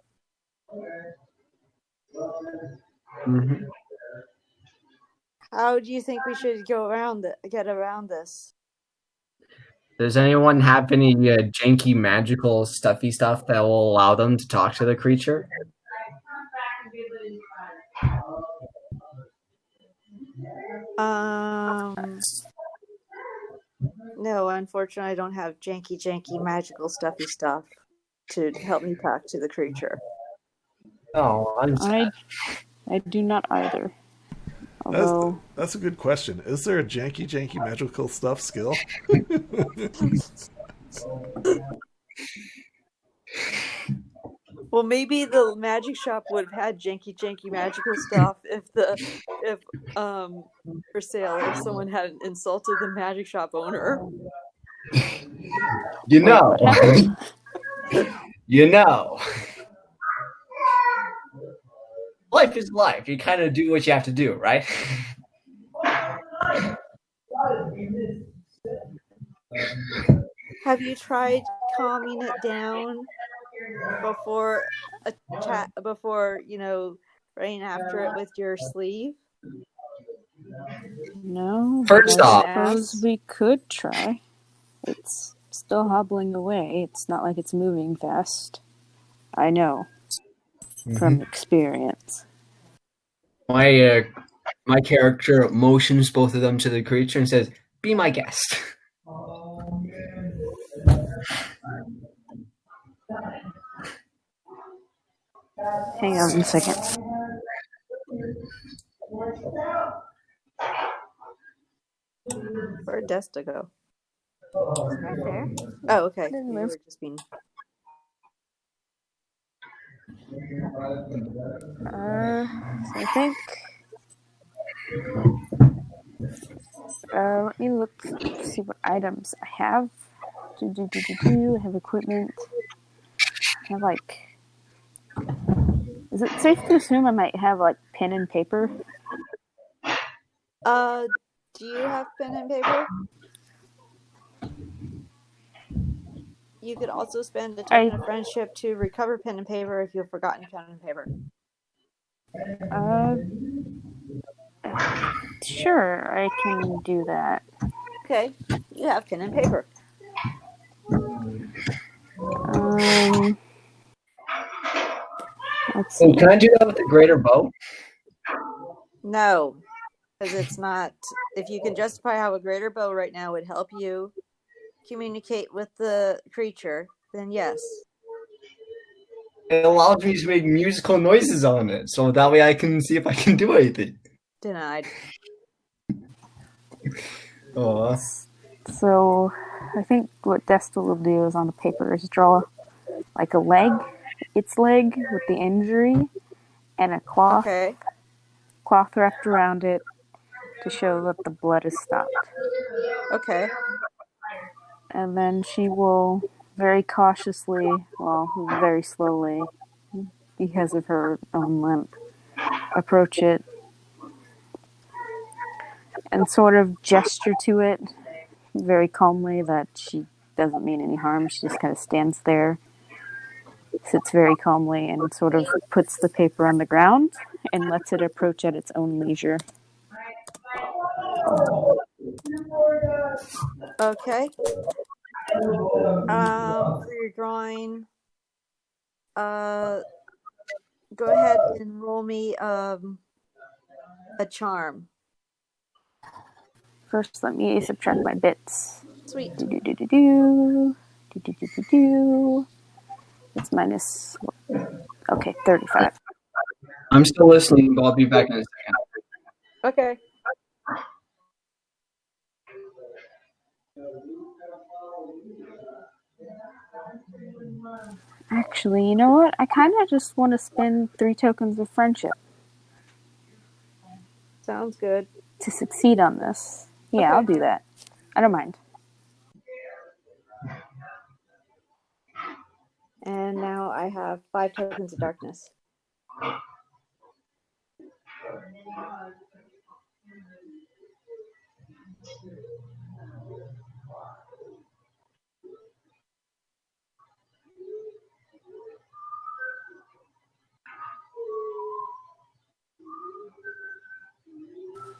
B: Mm-hmm.
A: How do you think we should get around this?
B: Does anyone have any janky, magical, stuffy stuff that will allow them to talk to the creature?
A: No, unfortunately, I don't have janky, magical, stuffy stuff to help me talk to the creature.
B: Oh, I'm sad.
D: I do not either. Although
C: that's a good question. Is there a janky magical stuff skill?
A: Well, maybe the magic shop would have had janky magical stuff if for sale, if someone had insulted the magic shop owner.
B: You know. You know. Life is life. You kind of do what you have to do, right?
A: Have you tried calming it down before running after it with your sleeve?
D: No.
B: First off,
D: I suppose we could try. It's still hobbling away. It's not like it's moving fast. I know from experience.
B: My character motions both of them to the creature and says, "Be my guest."
D: Hang on a second.
A: Where'd Desta go?
D: It's right there.
A: Oh, okay.
D: Didn't
A: You
D: move.
A: were just being...
D: So I think... let me look, see what items I have. I have equipment. I have, like... Is it safe to assume I might have, like, pen and paper?
A: Do you have pen and paper? You could also spend a token of friendship to recover pen and paper if you've forgotten pen and paper.
D: Sure, I can do that.
A: Okay, you have pen and paper.
D: Let's see.
B: Oh, can I do that with the greater bow?
A: No, because it's not... If you can justify how a greater bow right now would help you communicate with the creature, then yes.
B: It allows me to make musical noises on it, so that way I can see if I can do anything.
A: Denied.
D: So, I think what Desta will do is on the paper is draw like a leg, its leg with the injury, and a cloth wrapped around it to show that the blood is stopped.
A: Okay.
D: And then she will very cautiously, well, very slowly, because of her own limp, approach it and sort of gesture to it very calmly that she doesn't mean any harm. She just kind of stands there, sits very calmly, and sort of puts the paper on the ground and lets it approach at its own leisure.
A: Okay. For your drawing, go ahead and roll me a charm.
D: First, let me subtract my bits.
A: Sweet.
D: It's minus... Okay, 35.
B: I'm still listening, but I'll be back in a second.
A: Okay.
D: Actually, you know what? I kind of just want to spend 3 tokens of friendship.
A: Sounds good.
D: To succeed on this. Yeah,
A: Okay.
D: I'll do that. I don't mind.
A: And now I have 5 tokens of darkness.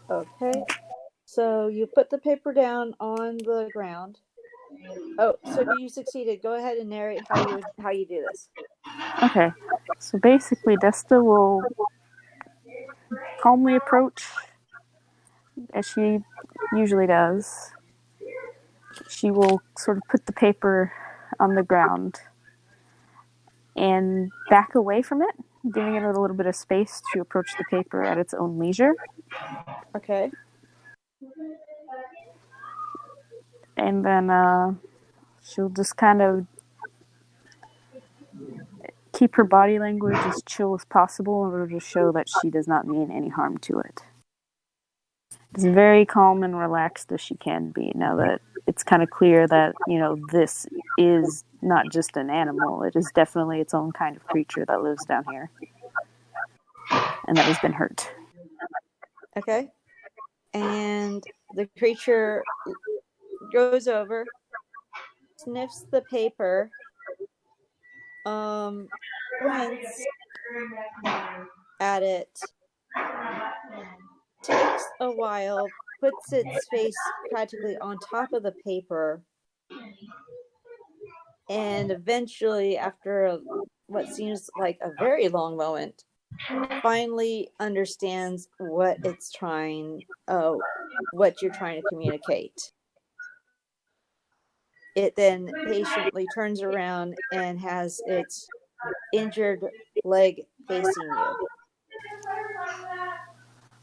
A: Okay. So you put the paper down on the ground. Oh, so you succeeded. Go ahead and narrate how you do this.
D: Okay. So basically, Desta will calmly approach, as she usually does. She will sort of put the paper on the ground and back away from it, giving it a little bit of space to approach the paper at its own leisure.
A: Okay.
D: And then she'll just kind of keep her body language as chill as possible in order to show that she does not mean any harm to it. As very calm and relaxed as she can be, now that it's kind of clear that, you know, this is not just an animal. It is definitely its own kind of creature that lives down here. And that has been hurt.
A: Okay. And the creature goes over, sniffs the paper, grunts at it, takes a while, puts its face practically on top of the paper, and eventually, after what seems like a very long moment, finally understands what you're trying to communicate. It then patiently turns around and has its injured leg facing you.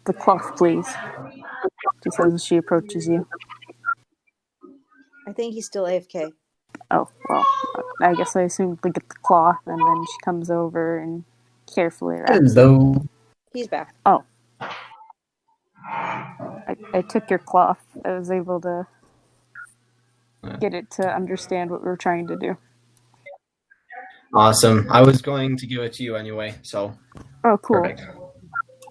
D: The cloth, please. She says as she approaches you.
A: I think he's still AFK.
D: Oh, well, I guess I assumed we get the cloth, and then she comes over and carefully wraps it.
B: Hello.
A: He's back.
D: Oh. I took your cloth. I was able to get it to understand what we were trying to do.
B: Awesome. I was going to give it to you anyway, so.
D: Oh, cool.
B: Perfect.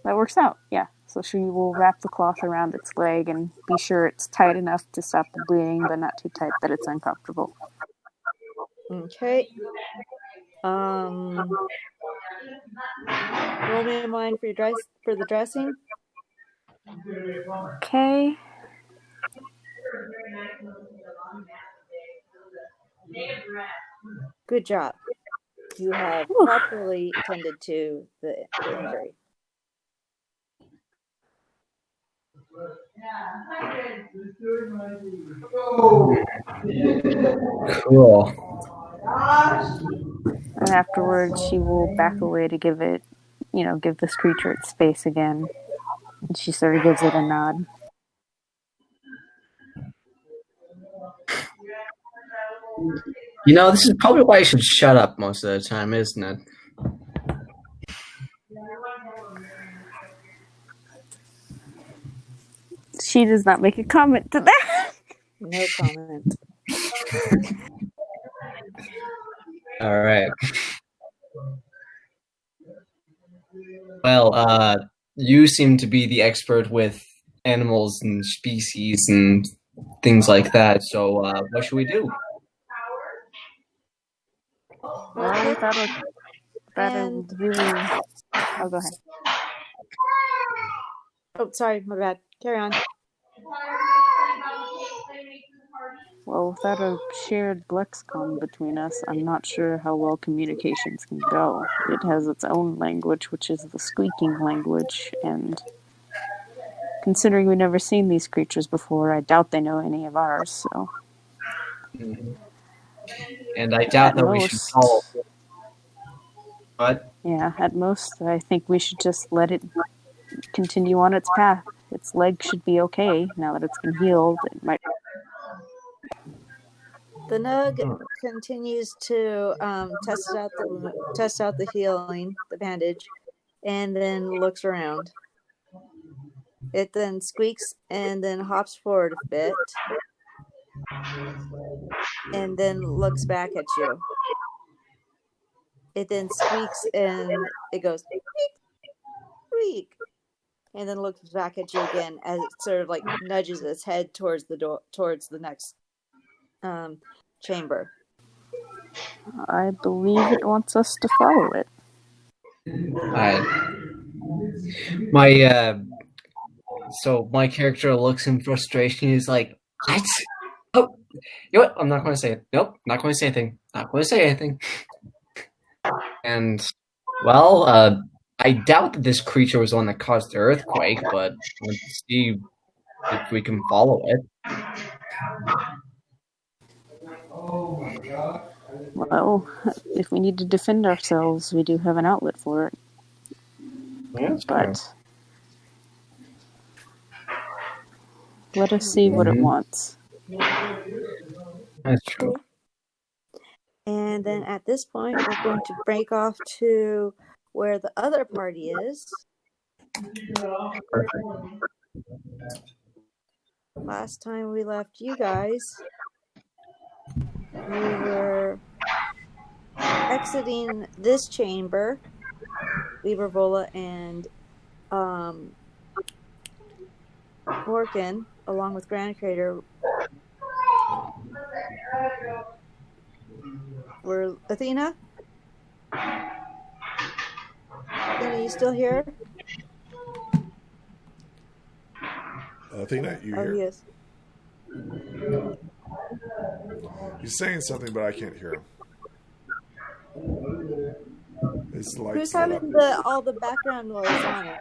D: That works out, yeah. So she will wrap the cloth around its leg and be sure it's tight enough to stop the bleeding, but not too tight that it's uncomfortable.
A: Okay. Roll me a mind for the dressing.
D: Okay.
A: Good job. You have properly tended to the injury.
B: Cool.
D: And afterwards, she will back away to give this creature its space again. And she sort of gives it a nod.
B: This is probably why I should shut up most of the time, isn't it?
D: She does not make a comment to that.
A: No comment.
B: All right. Well, you seem to be the expert with animals and species and things like that. So, what should we do?
D: Well, that'll really... Oh, go ahead.
A: Oh, sorry, my bad. Carry on.
D: Well, without a shared lexicon between us, I'm not sure how well communications can go. It has its own language, which is the squeaking language, and considering we've never seen these creatures before, I doubt they know any of ours, so...
B: Mm-hmm. And I doubt that we should follow. What?
D: Yeah, at most, I think we should just let it continue on its path. Its leg should be okay now that it's been healed. It might...
A: The Nug continues to test out the healing, the bandage, and then looks around. It then squeaks and then hops forward a bit, and then looks back at you. It then squeaks and it goes squeak, squeak, and then looks back at you again as it sort of like nudges its head towards the door, towards the next chamber.
D: I believe it wants us to follow it.
B: My character looks in frustration. He's like, "What? Oh, you know what? I'm not going to say it. Nope, not going to say anything. Not going to say anything." And well, I doubt that this creature was the one that caused the earthquake, but let's see if we can follow it.
D: Well, if we need to defend ourselves, we do have an outlet for it.
B: Yes,
D: but let us see what it wants.
B: That's true.
A: And then at this point, we're going to break off to where the other party is.
B: Perfect.
A: Last time we left you guys, we were exiting this chamber. Liebervola and Morgan, along with Grand Crater, were Athena? Athena, you still here?
C: Athena, you
A: Oh,
C: here?
A: yes.
C: He's saying something, but I can't hear him. His light's
A: Who's
C: lit
A: having
C: up.
A: all the background noise on it?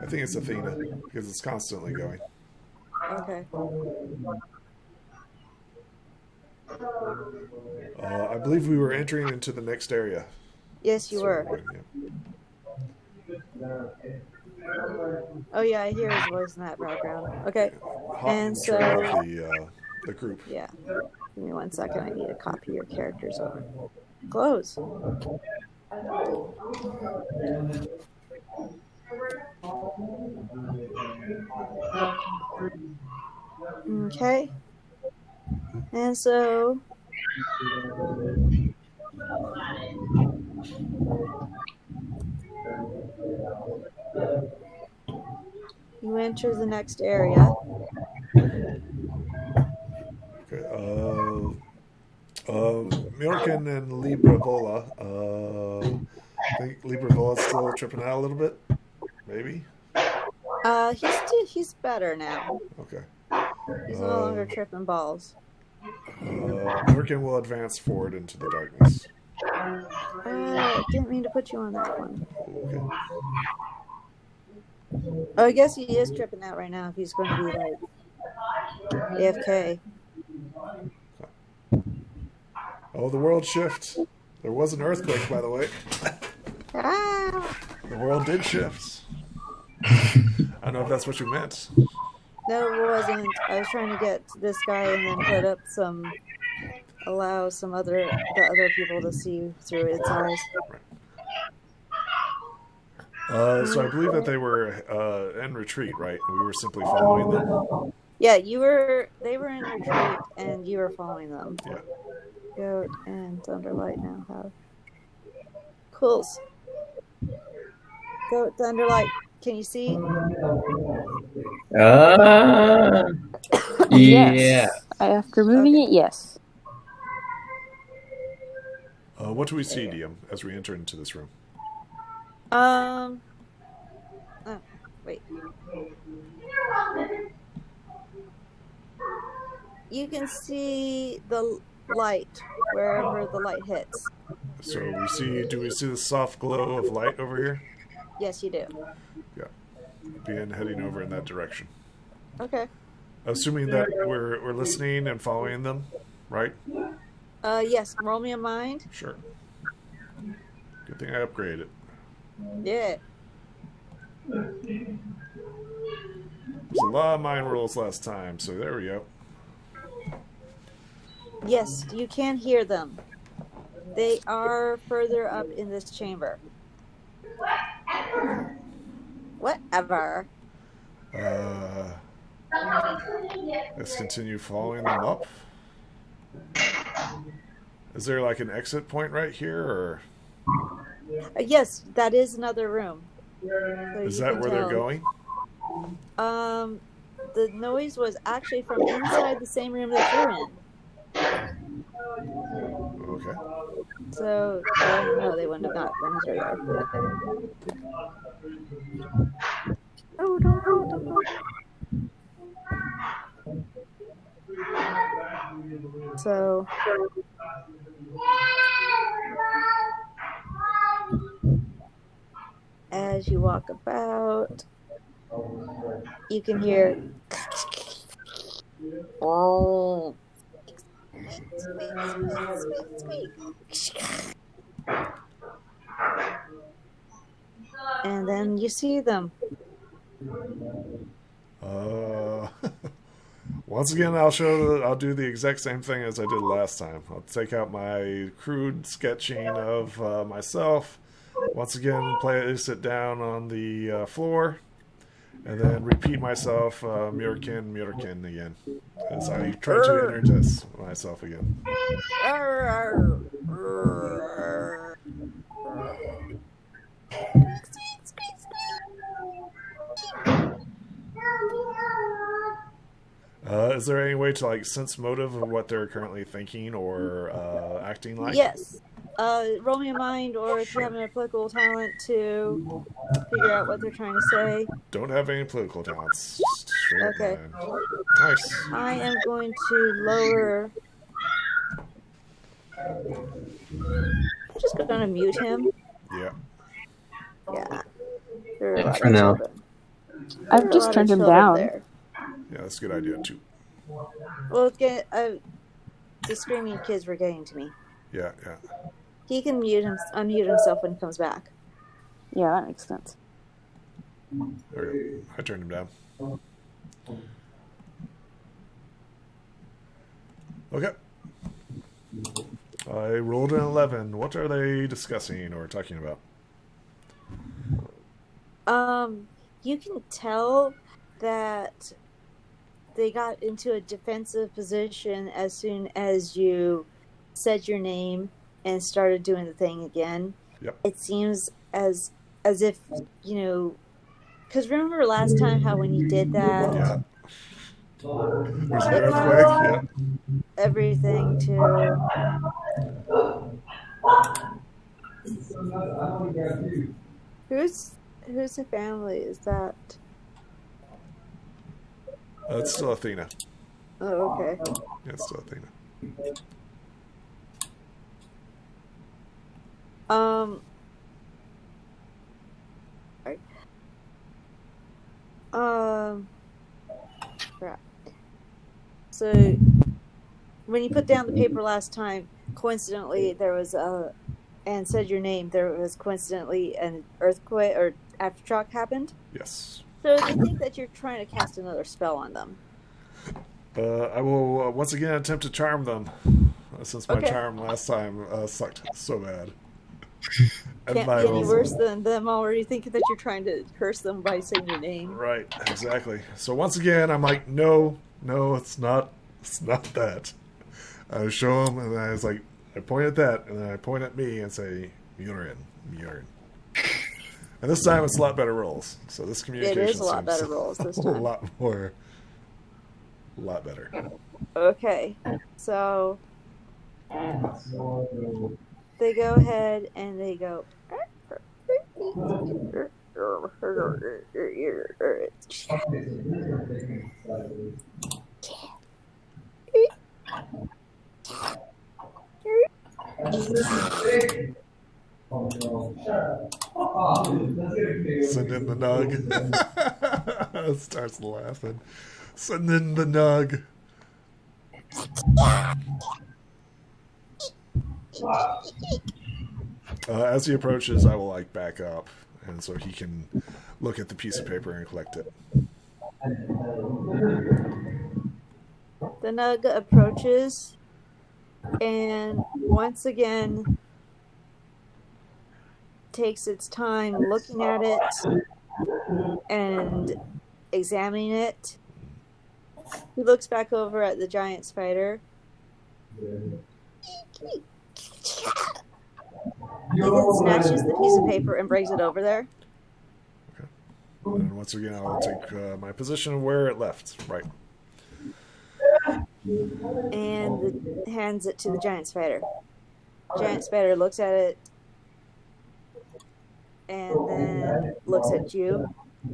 C: I think it's Athena, because it's constantly going.
A: Okay.
C: I believe we were entering into the next area.
A: Yes, you were.
C: Yeah.
A: Oh yeah, I hear his voice in that background. Okay.
C: Hot
A: And so
C: the group.
A: yeah. Give me 1 second. I need to copy your characters over. Close. Okay. And so you enter the next area.
C: Okay. Mirkin and Libra Vola. I think Libra Vola's still tripping out a little bit. Maybe.
A: He's better now.
C: Okay.
A: He's no longer tripping balls.
C: Mirkin will advance forward into the darkness.
A: Didn't mean to put you on that one.
C: Okay.
A: Oh, I guess he is tripping out right now if he's going to be like AFK.
C: Oh, the world shift. There was an earthquake, by the way.
A: Ah!
C: The world did shift. I don't know if that's what you meant.
A: No, it wasn't. I was trying to get this guy and then put up allow the other people to see through its eyes.
C: So I believe that they were in retreat, right? We were simply following them.
A: Yeah, they were in retreat and you were following them.
C: Yeah.
A: Goat and Thunderlight now have cools. Goat, Thunderlight, can you see?
B: Yeah.
D: Yes. After moving it, yes.
C: What do we see, Diem, as we enter into this room?
A: Oh, wait. You can see the light wherever the light hits.
C: So do we see the soft glow of light over here?
A: Yes, you do.
C: Yeah. Heading over in that direction.
A: Okay.
C: Assuming that we're listening and following them, right?
A: Yes. Roll me a mind.
C: Sure. Good thing I upgraded.
A: Yeah.
C: There's a lot of mind rolls last time, so there we go.
A: Yes, you can hear them. They are further up in this chamber. Whatever.
C: Let's continue following them up. Is there like an exit point right here, or
A: Yes, that is another room. So
C: is
A: you
C: that
A: can
C: where
A: tell.
C: they're going?
A: The noise was actually from inside the same room that you're in.
C: Okay.
A: So, no, they wouldn't have not been through there. Oh, don't go. So, as you walk about, you can hear. Oh. Speak. And then you see them.
C: Once again, I'll do the exact same thing as I did last time. I'll take out my crude sketching of myself. Once again, sit down on the floor, and then repeat myself, Mirkin again, as I try to energize myself again. Is there any way to like sense motive of what they're currently thinking or acting like?
A: Yes. Roll me a mind, or if you have an applicable talent to figure out what they're trying to say.
C: Don't have any political talents. Just straight
A: Okay.
C: mind. Nice.
A: I am going to lower. Just going to mute him.
C: Yeah.
A: Yeah. There are a lot
B: For
A: of
B: now.
A: children.
D: I've just turned him down.
A: There.
C: Yeah, that's a good idea too.
A: Well, the screaming kids were getting to me.
C: Yeah.
A: He can unmute himself when he comes back.
D: Yeah, that makes sense.
C: There we go. I turned him down. Okay. I rolled an 11. What are they discussing or talking about?
A: You can tell that they got into a defensive position as soon as you said your name and started doing the thing again.
C: Yep.
A: It seems as if, because remember last time how when you did that,
C: Yeah. There's an earthquake. Yeah.
A: everything to... Who's the family? Is that...
C: It's still Athena.
A: Oh, okay.
C: Yeah, it's still Athena.
A: Right. Crap. So, when you put down the paper last time, coincidentally, there was and said your name, there was coincidentally an earthquake or aftershock happened.
C: Yes.
A: So they think that you're trying to cast another spell on them.
C: I will once again attempt to charm them, since my charm last time sucked so bad.
A: Can't be any worse than them already thinking that you're trying to curse them by saying your name.
C: Right, exactly. So once again, I'm like, no, it's not that. I show them, and I was like, I point at that, and then I point at me and say, urine. And this time it's a lot better rolls. So this communication
A: It is a lot better rolls this time.
C: A lot better.
A: Okay, so they go ahead and they go.
C: Send in the nug. Starts laughing. Send in the nug. As he approaches, I will back up, and so he can look at the piece of paper and collect it.
A: The nug approaches, and once again takes its time looking at it and examining it. He looks back over at the giant spider. He then snatches the piece of paper and brings it over there.
C: Okay. And once again, I'll take my position where it left. Right.
A: And hands it to the giant spider. Giant spider looks at it and then looks at you.
C: And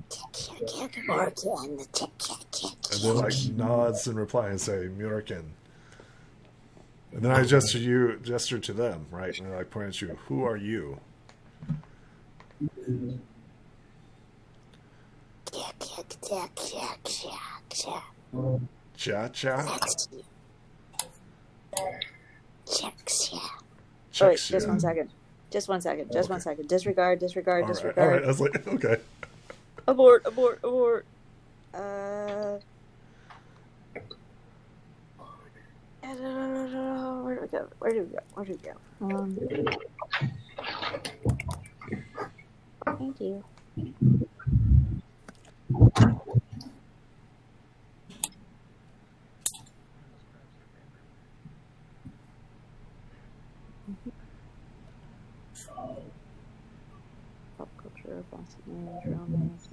C: then nods in reply and say, Murikin. And then I gesture to them, right? And I point at you. Who are you? Cha-cha?
A: Wait, just 1 second. Just 1 second. Just 1 second. Disregard.
C: All right. I was like, okay.
A: Abort. Where'd we go? Thank you. Pop culture, boss names, romance,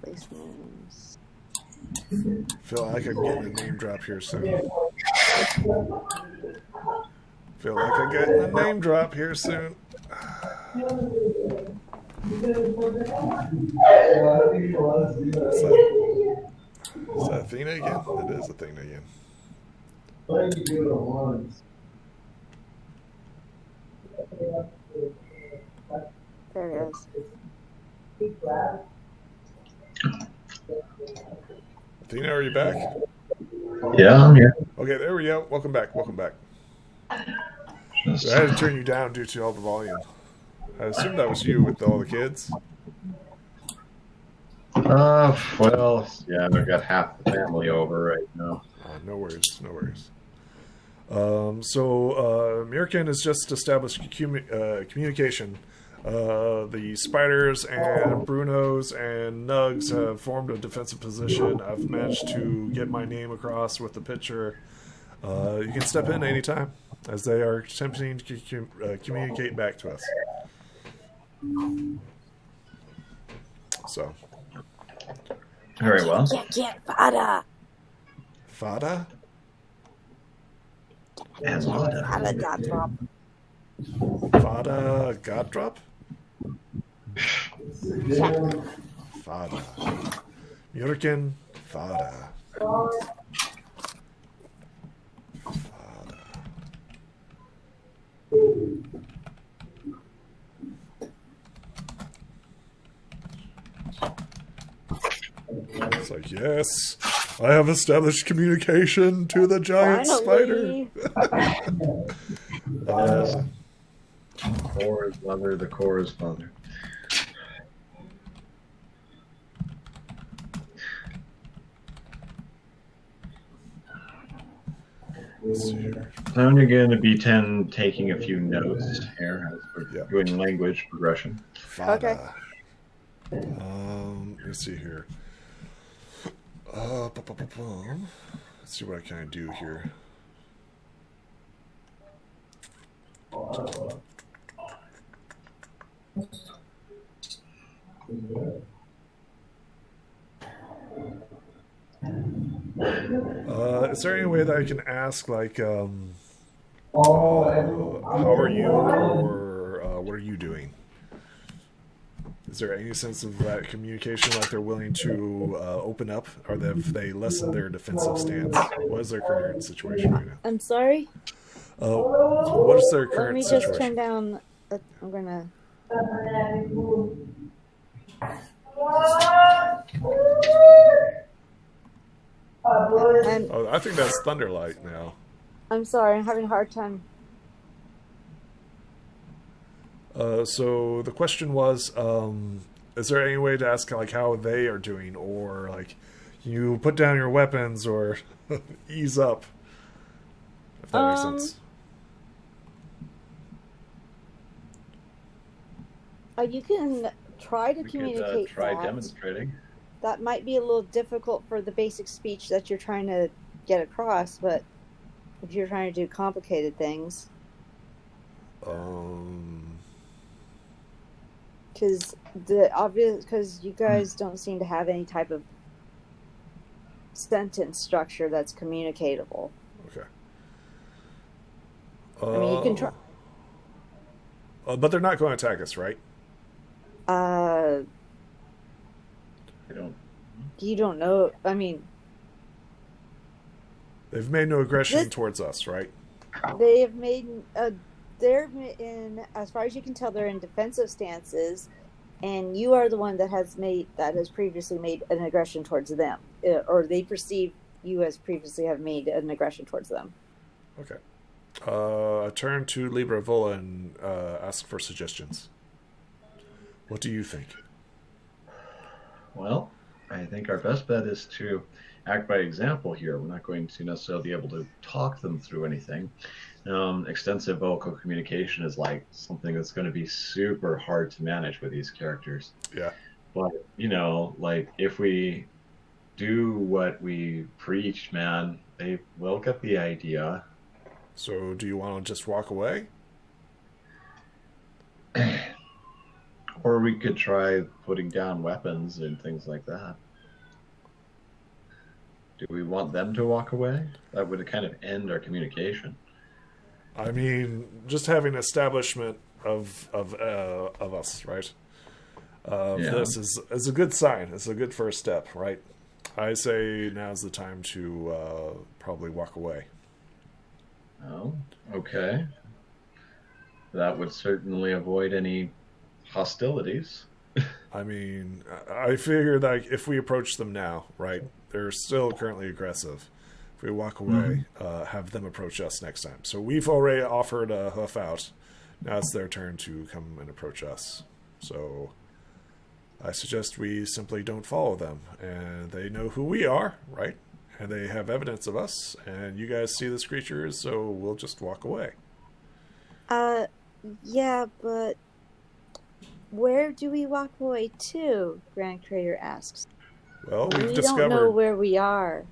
A: place names.
C: Feel like I'm getting a name drop here soon. Is that Athena again? It is Athena again.
A: There he is.
C: Athena, are you back?
F: Yeah, I'm here.
C: Okay, there we go. Welcome back. Welcome back. So I had to turn you down due to all the volume. I assume that was you with all the kids.
F: Well, yeah, I've got half the family over right now.
C: No worries, no worries. Mirkin has just established communication. The spiders and Brunos and Nugs have formed a defensive position. I've managed to get my name across with the picture. You can step in anytime, as they are attempting to communicate back to us. So.
F: Very well.
A: Fada.
C: Fada?
F: And
A: Fada got drop.
C: Fada God drop?
A: Yeah.
C: Fada. Murikin Fada. Fada. It's like, yes, I have established communication to the giant
A: Finally.
C: spider.
F: Core is mother, the core is mother.
C: Let's see here.
F: I'm going to be taking a few notes here as we're doing language progression.
C: Fada. Okay. Let's see here. Let's see what I can do here. Is there any way that I can ask, like, how are you, or what are you doing? Is there any sense of that communication, like they're willing to open up, or have they lessened their defensive stance? What is their current situation right now?
A: I'm sorry?
C: What is their current situation?
A: Let me just turn down... I'm gonna...
C: I think that's Thunderlight now.
A: I'm sorry, I'm having a hard time.
C: So the question was, is there any way to ask, like, how they are doing, or like, you put down your weapons, or ease up? If that makes sense.
A: You can try to communicate.
F: Try demonstrating.
A: That might be a little difficult for the basic speech that you're trying to get across, but if you're trying to do complicated things. Because you guys don't seem to have any type of sentence structure that's communicatable.
C: Okay.
A: I mean, you can try.
C: But they're not going to attack us, right?
A: You don't know. I mean,
C: they've made no aggression towards us, right?
A: They have made. They're in, as far as you can tell, they're in defensive stances, and you are the one that has previously made an aggression towards them, or they perceive you as previously have made an aggression towards them.
C: Okay. I turn to Libra Vola and ask for suggestions. What do you think?
F: Well, I think our best bet is to act by example here. We're not going to necessarily be able to talk them through anything. Extensive vocal communication is like something that's going to be super hard to manage with these characters.
C: Yeah.
F: But, like if we do what we preach, man, they will get the idea.
C: So do you want to just walk away?
F: Or we could try putting down weapons and things like that. Do we want them to walk away? That would kind of end our communication.
C: I mean, just having establishment of us, right? This is a good sign. It's a good first step, right? I say now's the time to probably walk away.
F: Oh, okay. That would certainly avoid any hostilities.
C: I mean, I figured like if we approach them now, right? They're still currently aggressive. If we walk away, have them approach us next time. So we've already offered a hoof out. Now it's their turn to come and approach us. So I suggest we simply don't follow them. And they know who we are, right? And they have evidence of us. And you guys see this creature, so we'll just walk away.
A: Yeah, but where do we walk away to? Grand Crater asks.
C: Well,
A: We don't know where we are,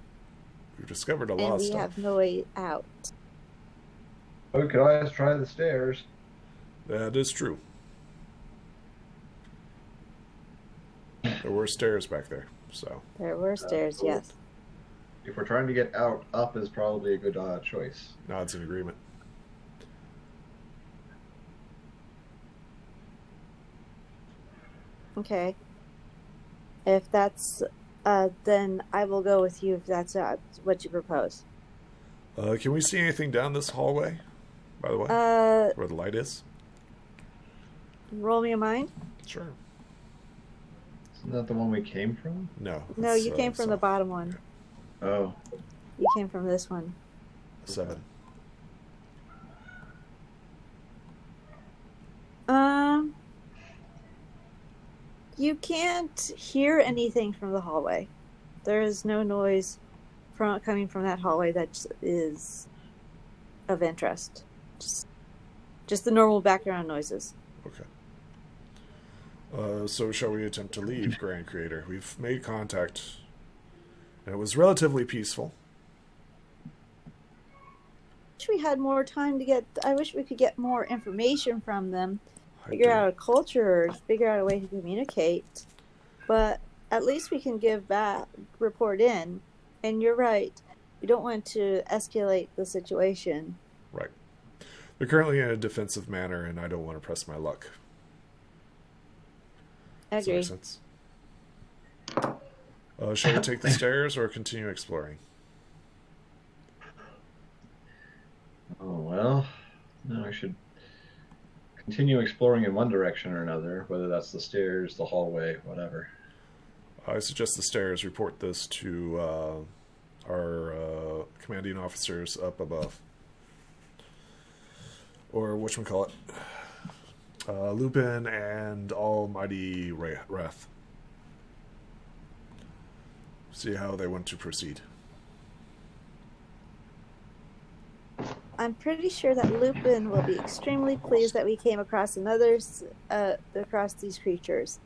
C: we've discovered a lot
A: and
C: of
A: we
C: stuff.
A: have no way out.
F: We could always try the stairs.
C: That is true. There were stairs back there, so
A: There were stairs, yes.
F: If we're trying to get out, up is probably a good choice.
C: nods in agreement.
A: Okay. If that's, then I will go with you if that's what you propose.
C: Can we see anything down this hallway, by the way, where the light is?
A: Roll me a mind.
C: Sure.
F: Isn't that the one we came from?
C: No.
A: No,
C: it's,
A: you came from the bottom one.
F: Oh.
A: You came from this one.
C: 7.
A: You can't hear anything from the hallway. There is no noise coming from that hallway that is of interest. Just the normal background noises.
C: Okay. So shall we attempt to leave, Grand Creator? We've made contact, and it was relatively peaceful.
A: Wish we had more time to get. I wish we could get more information from them.
C: I
A: Figure
C: do.
A: out a culture, or figure out a way to communicate. But at least we can give back, report in. And you're right. We don't want to escalate the situation.
C: Right. They're currently in a defensive manner, and I don't want to press my luck.
A: I
C: Does that
A: agree.
C: make sense? Shall we take the stairs or continue exploring?
F: Oh, well. No, I should continue exploring in one direction or another, whether that's the stairs, the hallway, whatever.
C: I suggest the stairs. Report this to our commanding officers up above. Or whatchamacallit. Lupin and Almighty Wrath. See how they want to proceed.
A: I'm pretty sure that Lupin will be extremely pleased that we came across across these creatures.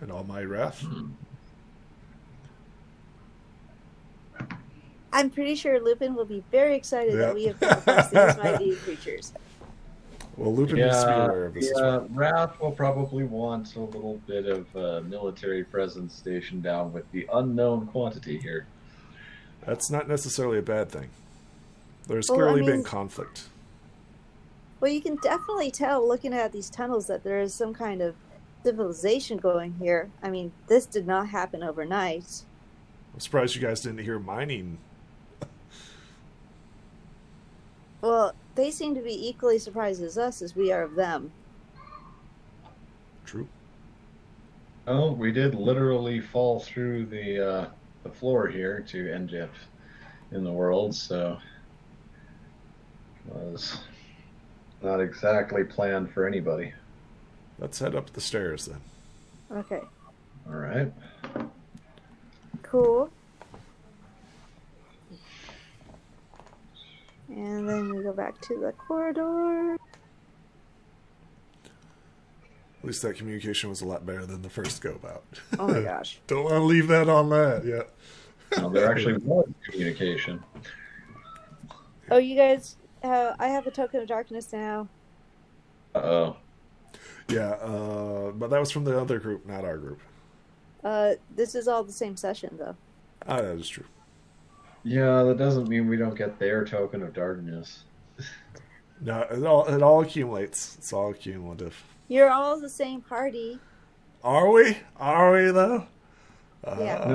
C: And Almighty Wrath?
A: I'm pretty sure Lupin will be very excited
C: Yep.
A: that we have come across these mighty creatures.
C: Well, Lupin needs to be aware of this as well.
F: Wrath will probably want a little bit of military presence stationed down with the unknown quantity here.
C: That's not necessarily a bad thing. There's
A: Well,
C: clearly
A: I
C: been
A: mean-
C: conflict.
A: Well, you can definitely tell looking at these tunnels that there is some kind of civilization going here. I mean, this did not happen overnight.
C: I'm surprised you guys didn't hear mining.
A: Well, they seem to be equally surprised as us as we are of them.
C: True.
F: Oh, we did literally fall through the floor here to end up in the world, so it was not exactly planned for anybody.
C: Let's head up the stairs then.
A: Okay,
F: All right.
A: cool. And then we go back to the corridor.
C: At least that communication was a lot better than the first go about.
A: Oh my gosh.
C: Don't want to leave that on that yet.
F: Now, there actually was communication.
A: Oh, you guys, I have a token of darkness now.
F: Uh-oh.
C: Yeah, but that was from the other group, not our group.
A: This is all the same session, though.
C: Ah, that is true.
F: Yeah, that doesn't mean we don't get their token of darkness.
C: No, it all accumulates. It's all cumulative.
A: You're all the same party.
C: Are we? Are we though?
A: Yeah.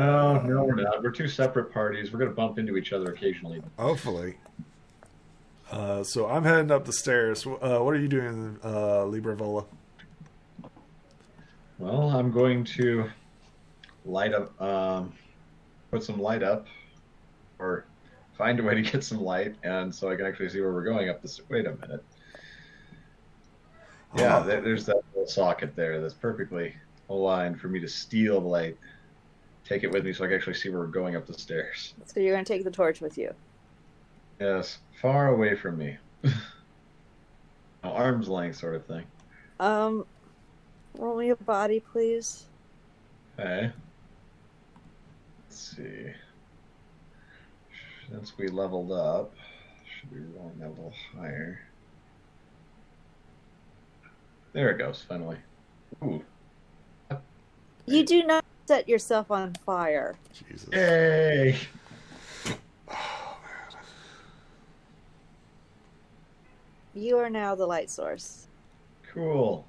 F: No, we're not. We're two separate parties. We're going to bump into each other occasionally.
C: Hopefully. So I'm heading up the stairs. What are you doing, Libra Vola?
F: Well, I'm going to light up, put some light up, or find a way to get some light, and so I can actually see where we're going up this. Wait a minute. Yeah, there's that little socket there that's perfectly aligned for me to steal the light, take it with me so I can actually see where we're going up the stairs.
A: So you're going to take the torch with you.
F: Yes, far away from me. Arm's length sort of thing.
A: Roll me a body, please.
F: Okay. Let's see. Since we leveled up, should be rolling that a little higher. There it goes, finally. Ooh.
A: You do not set yourself on fire.
C: Jesus.
F: Yay!
A: You are now the light source.
F: Cool.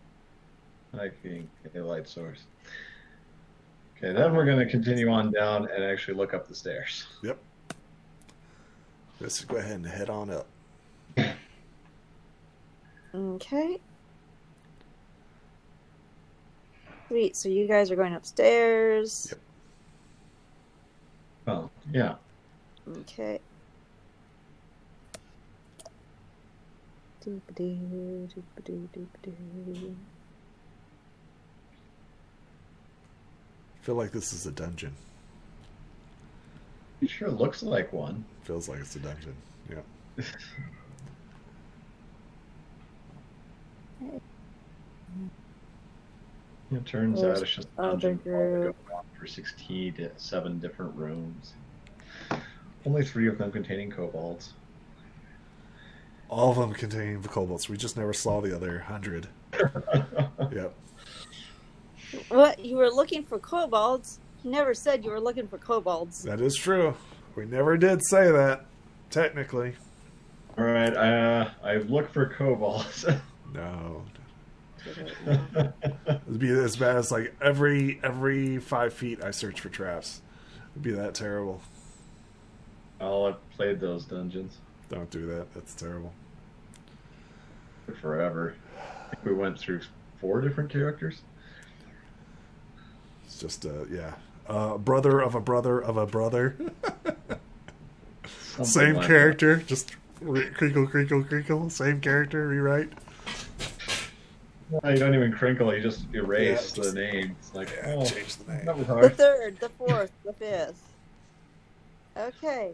F: Like being a light source. Okay, then we're going to continue on down and actually look up the stairs.
C: Yep. Let's go ahead and head on up.
A: Okay. Sweet. So you guys are going upstairs.
C: Yep.
F: Well, yeah.
A: Okay. Doop-a-doo, doop-a-doo, doop-a-doo.
C: I feel like this is a dungeon.
F: It sure looks like one.
C: Feels like it's a dungeon. Yeah.
F: It turns out it's just a
A: Other
F: dungeon
A: group.
F: for 67 different rooms. Only 3 of them containing kobolds.
C: All of them containing the kobolds. We just never saw the other 100. Yep.
A: What? You were looking for kobolds? You never said you were looking for kobolds.
C: That is true. We never did say that, technically.
F: All right, I look for kobolds.
C: No. It'd be as bad as like every 5 feet I search for traps. It'd be that terrible.
F: Oh, I've played those dungeons
C: Don't do that. That's terrible.
F: for forever. I think we went through 4 different characters.
C: It's just yeah. Brother of a brother of a brother.
F: Something
C: Same
F: like
C: character, just crinkle, crinkle, crinkle. Same character, rewrite.
F: that. No, you don't even crinkle. You just erase
C: Yeah, just-
F: the name. It's like,
C: Yeah,
F: oh,
C: change the name.
F: that was
A: The
F: hard.
A: 3rd, the 4th, the 5th. Okay.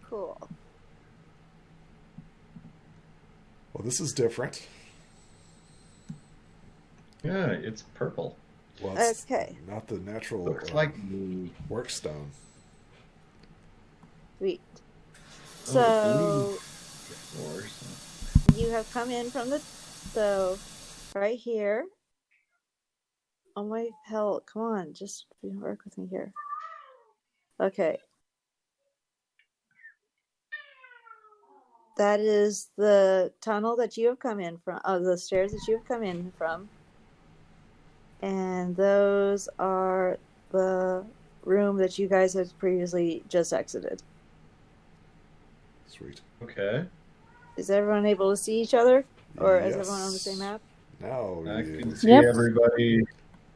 A: Cool.
C: Well, this is different.
F: Yeah, it's purple.
C: Well, it's
A: Okay.
C: not the natural
F: Looks like me.
C: workstone.
A: Sweet.
F: Oh,
A: So
F: Or so.
A: you have come in from the right here. Oh my hell! Come on, just work with me here. Okay. That is the tunnel that you have come in from. The stairs that you have come in from. And those are the room that you guys had previously just exited.
C: Sweet.
F: Okay.
A: Is everyone able to see each other? Or is
C: Yes.
A: everyone on the same map?
C: Now
F: I
C: you-
F: can see
D: Yep.
F: everybody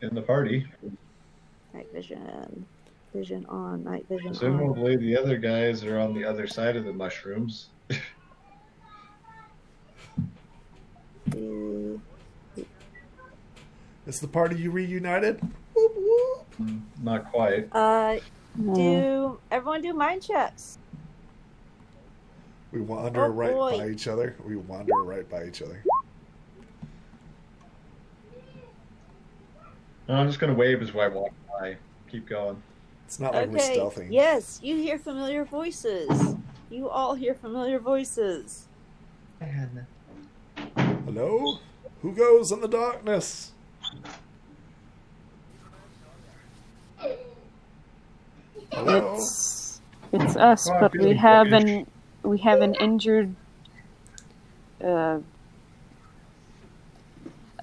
F: in the party.
A: Night vision. Vision on. Night vision on.
F: Presumably the other guys are on the other side of the mushrooms.
C: Is the party you reunited? Whoop, whoop.
F: Not quite.
A: Do everyone do mind checks?
C: We wander
A: Oh,
C: right
A: boy.
C: by each other. We wander right by each other.
F: No, I'm just going to wave as I walk by. Keep going.
C: It's not like we're
A: Okay.
C: stealthing.
A: Yes, you hear familiar voices. You all hear familiar voices.
C: Hello? Who goes in the darkness? Hello?
D: It's us,
F: Oh, I'm
D: but we
F: feeling
D: have
F: bookish.
D: an injured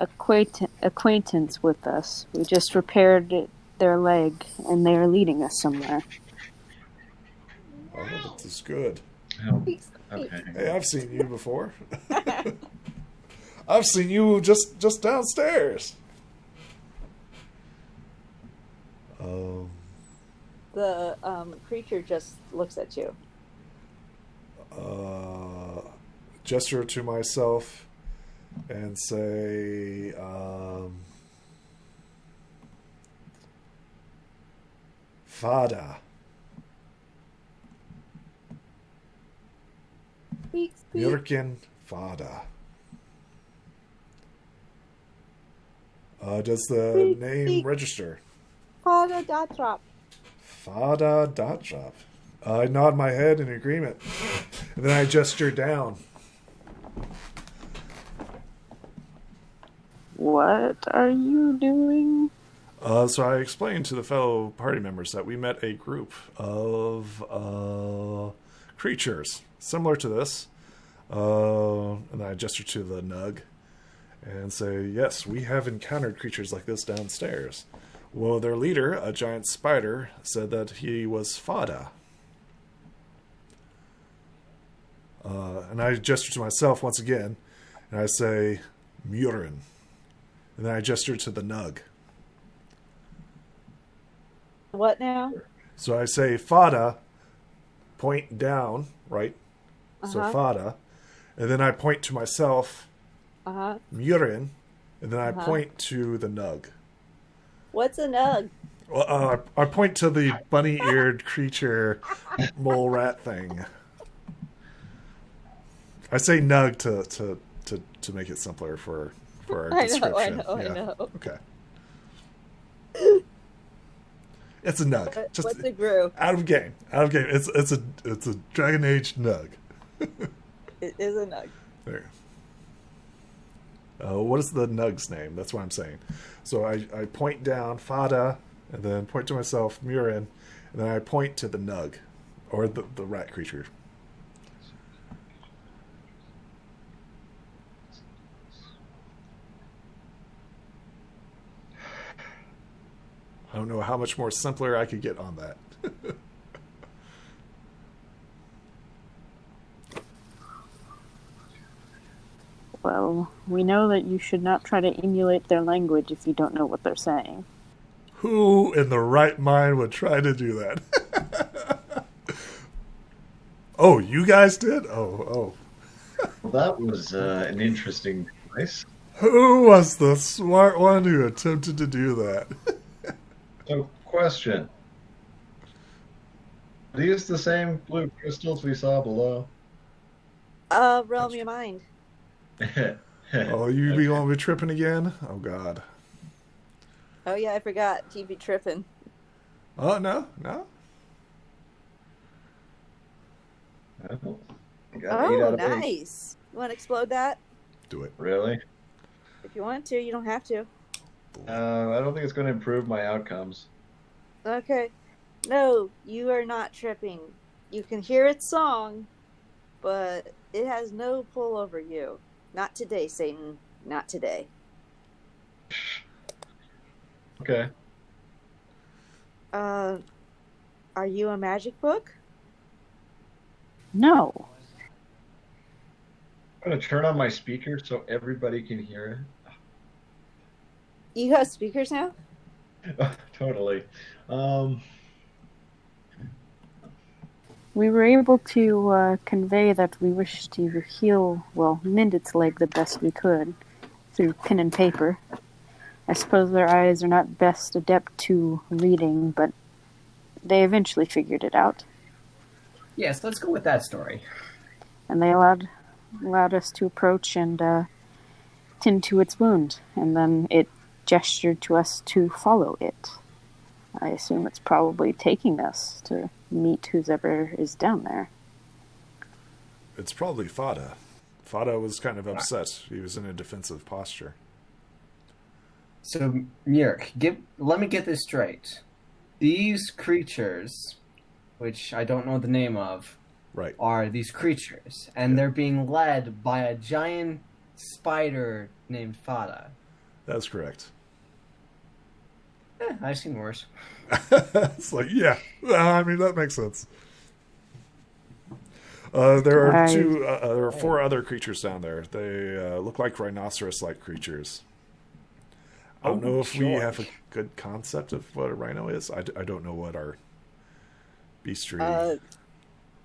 D: acquaintance with us. We just repaired their leg, and they are leading us somewhere.
C: Oh, this is good.
F: Oh, okay.
C: Hey, I've seen you before. I've seen you just downstairs.
A: The creature just looks at you.
C: Gesture to myself and say, Fada.
A: Speak.
C: Jürgen Fada. Does the name register?
A: Fada Datrop.
C: Fada Datrop. I nod my head in agreement. And then I gesture down.
D: What are you doing?
C: So I explained to the fellow party members that we met a group of creatures similar to this. And I gesture to the Nug and say, yes, we have encountered creatures like this downstairs. Well, their leader, a giant spider, said that he was Fada. And I gesture to myself once again, and I say, Murin. And then I gesture to the Nug.
A: What now?
C: So I say Fada, point down, right? So Fada. And then I point to myself, Murin. And then I point to the Nug.
A: What's a nug?
C: Well, I point to the bunny-eared creature, mole rat thing. I say Nug to make it simpler for our description.
A: I know.
C: Okay. It's a Nug.
A: What's a Gru?
C: Out of game. It's a Dragon Age Nug.
A: It is a nug.
C: There. What is the Nug's name? That's what I'm saying. So I point down Fada, and then point to myself, Murin, and then I point to the Nug, or the rat creature. I don't know how much more simpler I could get on that.
D: Well, we know that you should not try to emulate their language if you don't know what they're saying.
C: Who in the right mind would try to do that? Oh, you guys did? Oh.
F: Well, that was an interesting choice.
C: Who was the smart one who attempted to do that?
F: So, question. Are these the same blue crystals we saw below?
A: Realm of your mind.
C: Oh, you be going to be tripping again? Oh, God.
A: Oh, yeah, I forgot. You'd be tripping.
C: Oh, no.
F: Oh,
A: Nice. You want to explode that?
C: Do it.
F: Really?
A: If you want to, you don't have to.
F: I don't think it's going to improve my outcomes.
A: Okay. No, you are not tripping. You can hear its song, but it has no pull over you. Not today, Satan. Not today.
F: Okay.
A: Are you a magic book?
D: No.
F: I'm going to turn on my speaker so everybody can hear
A: You have speakers now?
F: it. Totally.
D: We were able to convey that we wish to mend its leg the best we could through pen and paper. I suppose their eyes are not best adept to reading, but they eventually figured it out.
B: Yes, let's go with that story.
D: And they allowed us to approach and tend to its wound, and then it gestured to us to follow it. I assume it's probably taking us to meet whoever is down there.
C: It's probably Fada. Fada was kind of upset. He was in a defensive posture.
B: So, Murk, let me get this straight. These creatures, which I don't know the name of,
C: Right.
B: are these creatures, and they're being led by a giant spider named Fada.
C: That's correct.
B: I've seen worse.
C: It's like, yeah. I mean, that makes sense. There are 4 other creatures down there. They look like rhinoceros-like creatures. I don't know if we have a good concept of what a rhino is. I don't know what our beastry...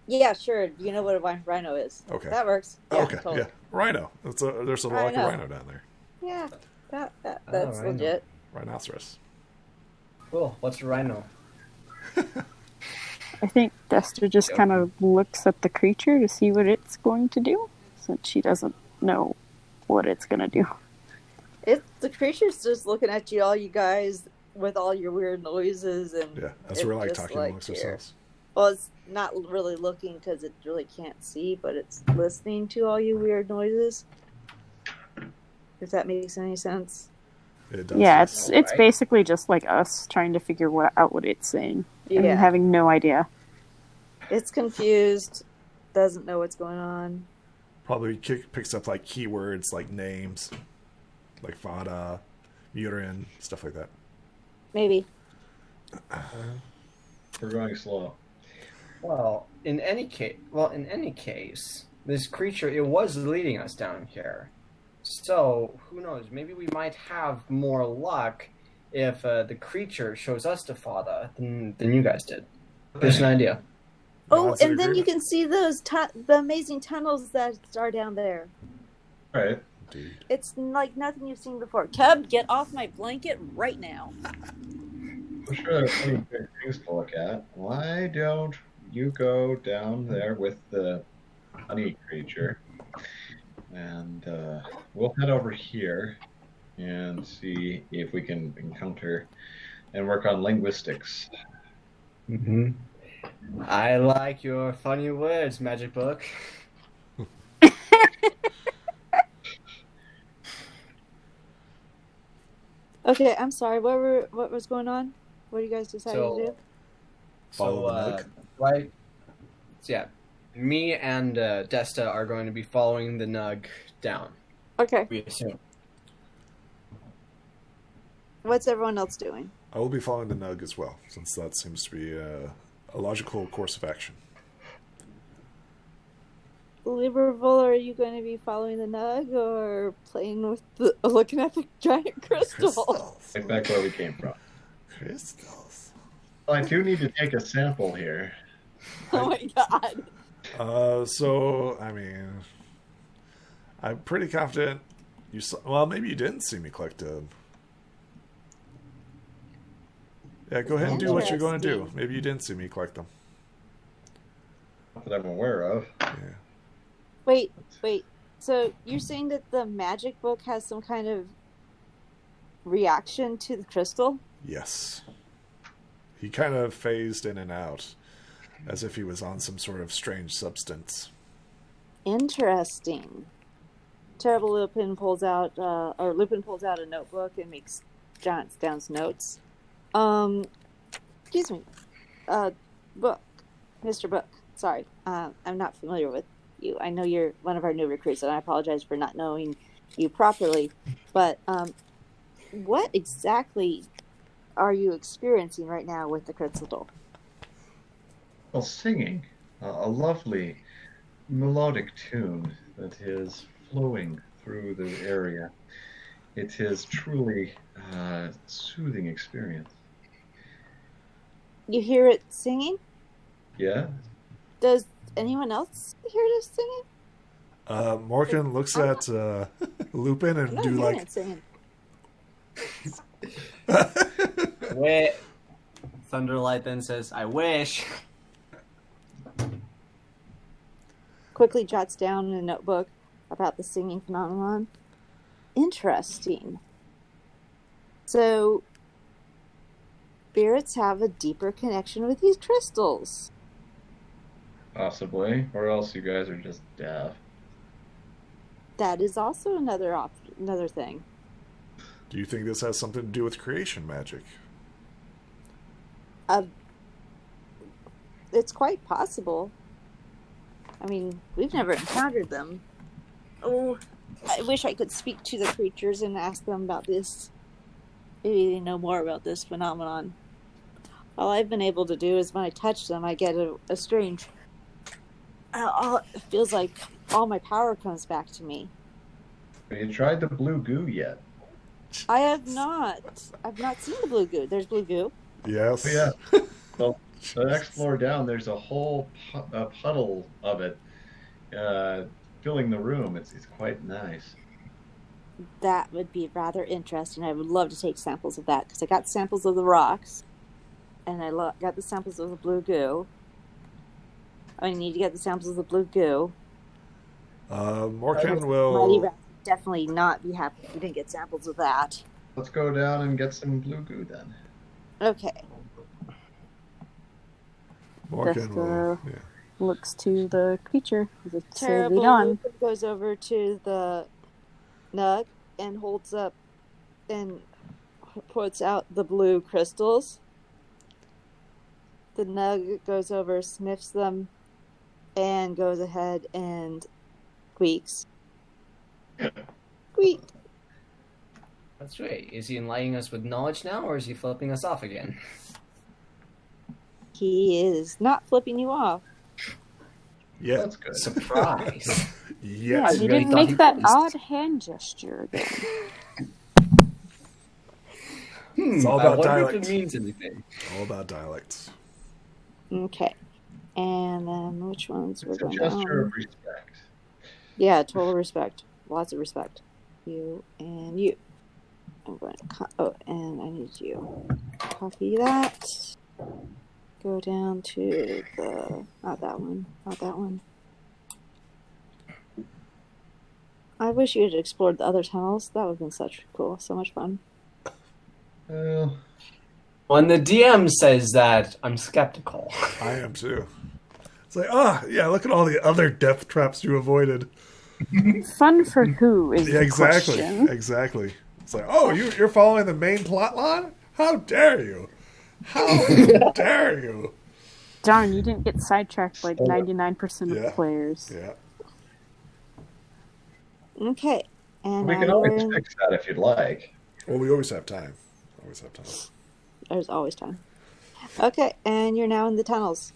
A: Yeah, sure. You know what a rhino is.
C: Okay.
A: That works. Yeah,
C: okay,
A: totally.
C: yeah. Rhino. There's a like a rhino down there.
A: Yeah, that's legit.
C: Rhinoceros.
B: Cool. What's a rhino?
D: I think Dester just kind of looks at the creature to see what it's going to do, since she doesn't know what it's going to do.
A: The creature's just looking at you, all you guys, with all your weird noises, and
C: Yeah, as we're like talking amongst ourselves.
A: Well, it's not really looking because it really can't see, but it's listening to all you weird noises. If that makes any sense.
C: It does.
D: Yeah, it's basically just like us trying to figure out what it's saying and having no idea.
A: It's confused, doesn't know what's going on.
C: Probably picks up like keywords like names, like Vada, Murin, stuff like that.
A: Maybe.
F: We're going slow.
B: Well, in any case, this creature, it was leading us down here. So, who knows, maybe we might have more luck if the creature shows us to Fada than you guys did. Just an idea.
A: Oh, and then you can see those the amazing tunnels that are down there.
F: Right.
C: Indeed.
A: It's like nothing you've seen before. Cub, get off my blanket right now.
F: I'm sure there's plenty good things to look at. Why don't you go down there with the honey creature, and we'll head over here and see if we can encounter and work on linguistics.
B: Mm-hmm. I like your funny words, Magic Book.
A: Okay, I'm sorry. What was going on? What do you guys decide to do?
C: Follow the Nug.
B: Right. So, yeah, me and Desta are going to be following the Nug down.
A: Okay.
B: We assume.
A: What's everyone else doing?
C: I will be following the Nug as well, since that seems to be a logical course of action.
A: Liberal, are you going to be following the Nug or playing with looking at the giant crystal?
F: Right back where we came from.
C: Crystals.
F: Well, I do need to take a sample here.
A: Oh my god.
C: So, I mean, I'm pretty confident you saw... Well, maybe you didn't see me collect them. Yeah, go ahead and do what you're going to do. Maybe you didn't see me collect them.
F: Not that I'm aware of.
C: Yeah.
A: Wait. So you're saying that the magic book has some kind of reaction to the crystal?
C: Yes. He kind of phased in and out, as if he was on some sort of strange substance.
A: Interesting. Terrible Lupin pulls out a notebook and jots down notes. Excuse me. Book. Mr. Book. Sorry. I'm not familiar with you. I know you're one of our new recruits, and I apologize for not knowing you properly. But what exactly are you experiencing right now with the crystal?
F: Well, singing a lovely melodic tune that is flowing through the area. It is truly a soothing experience.
A: You hear it singing?
F: Yeah?
A: Does anyone else hear it singing?
C: Morgan looks at Lupin and do like...
A: It singing.
B: Wait. Thunderlight then says, I wish.
A: Quickly jots down in a notebook about the singing phenomenon. Interesting. So, spirits have a deeper connection with these crystals.
F: Possibly. Or else you guys are just deaf.
A: That is also another thing.
C: Do you think this has something to do with creation magic?
A: It's quite possible. I mean, we've never encountered them. Oh, I wish I could speak to the creatures and ask them about this. Maybe they know more about this phenomenon. All I've been able to do is when I touch them, I get a strange... it feels like all my power comes back to me.
F: Have you tried the blue goo yet?
A: I have not. I've not seen the blue goo. There's blue goo.
C: Yes.
F: Oh, yeah. Well, the next floor down, there's a whole puddle of it filling the room. It's quite nice.
A: That would be rather interesting. I would love to take samples of that, because I got samples of the rocks, and I got the samples of the blue goo. I need to get the samples of the blue goo.
C: Morkan
A: Mighty
C: will...
A: Rat would definitely not be happy if we didn't get samples of that.
F: Let's go down and get some blue goo then.
A: Okay.
C: Morkan will... Yeah.
D: Looks to the creature.
A: Terrible
D: Lead on.
A: Lupin goes over to the nug and holds up and puts out the blue crystals. The nug goes over, sniffs them, and goes ahead and squeaks. Squeak.
B: That's right. Is he enlightening us with knowledge now, or is he flipping us off again?
A: He is not flipping you off.
C: Yeah.
F: That's good.
B: Surprise.
D: Yeah,
C: Yes.
D: you
B: really
D: didn't
B: thought
D: make
B: he
D: that
B: was.
D: odd hand gesture again.
C: It's all
B: I
C: about
B: wonder if
C: dialect.
B: it means anything.
C: All about dialects.
A: Okay. And then which ones we're
F: It's a
A: going
F: gesture
A: on?
F: of respect.
A: Yeah, total respect. Lots of respect. You and you. I'm going to and I need you. Copy that. Go down to the... Not that one. Not that one. I wish you had explored the other tunnels. That would have been so much fun.
F: Well,
B: When the DM says that, I'm skeptical.
C: I am too. It's like, yeah, look at all the other death traps you avoided.
D: Fun for who is
C: Yeah,
D: the
C: exactly.
D: question.
C: Exactly. It's like, you're following the main plot line? How dare you? How dare you?
D: Darn, you didn't get sidetracked like 99% of
C: Yeah.
D: players.
C: Yeah.
A: Okay. And
F: we can
A: now we're
F: always
A: in...
F: fix that if you'd like.
C: Well, we always have time. Always have time.
A: There's always time. Okay, and you're now in the tunnels.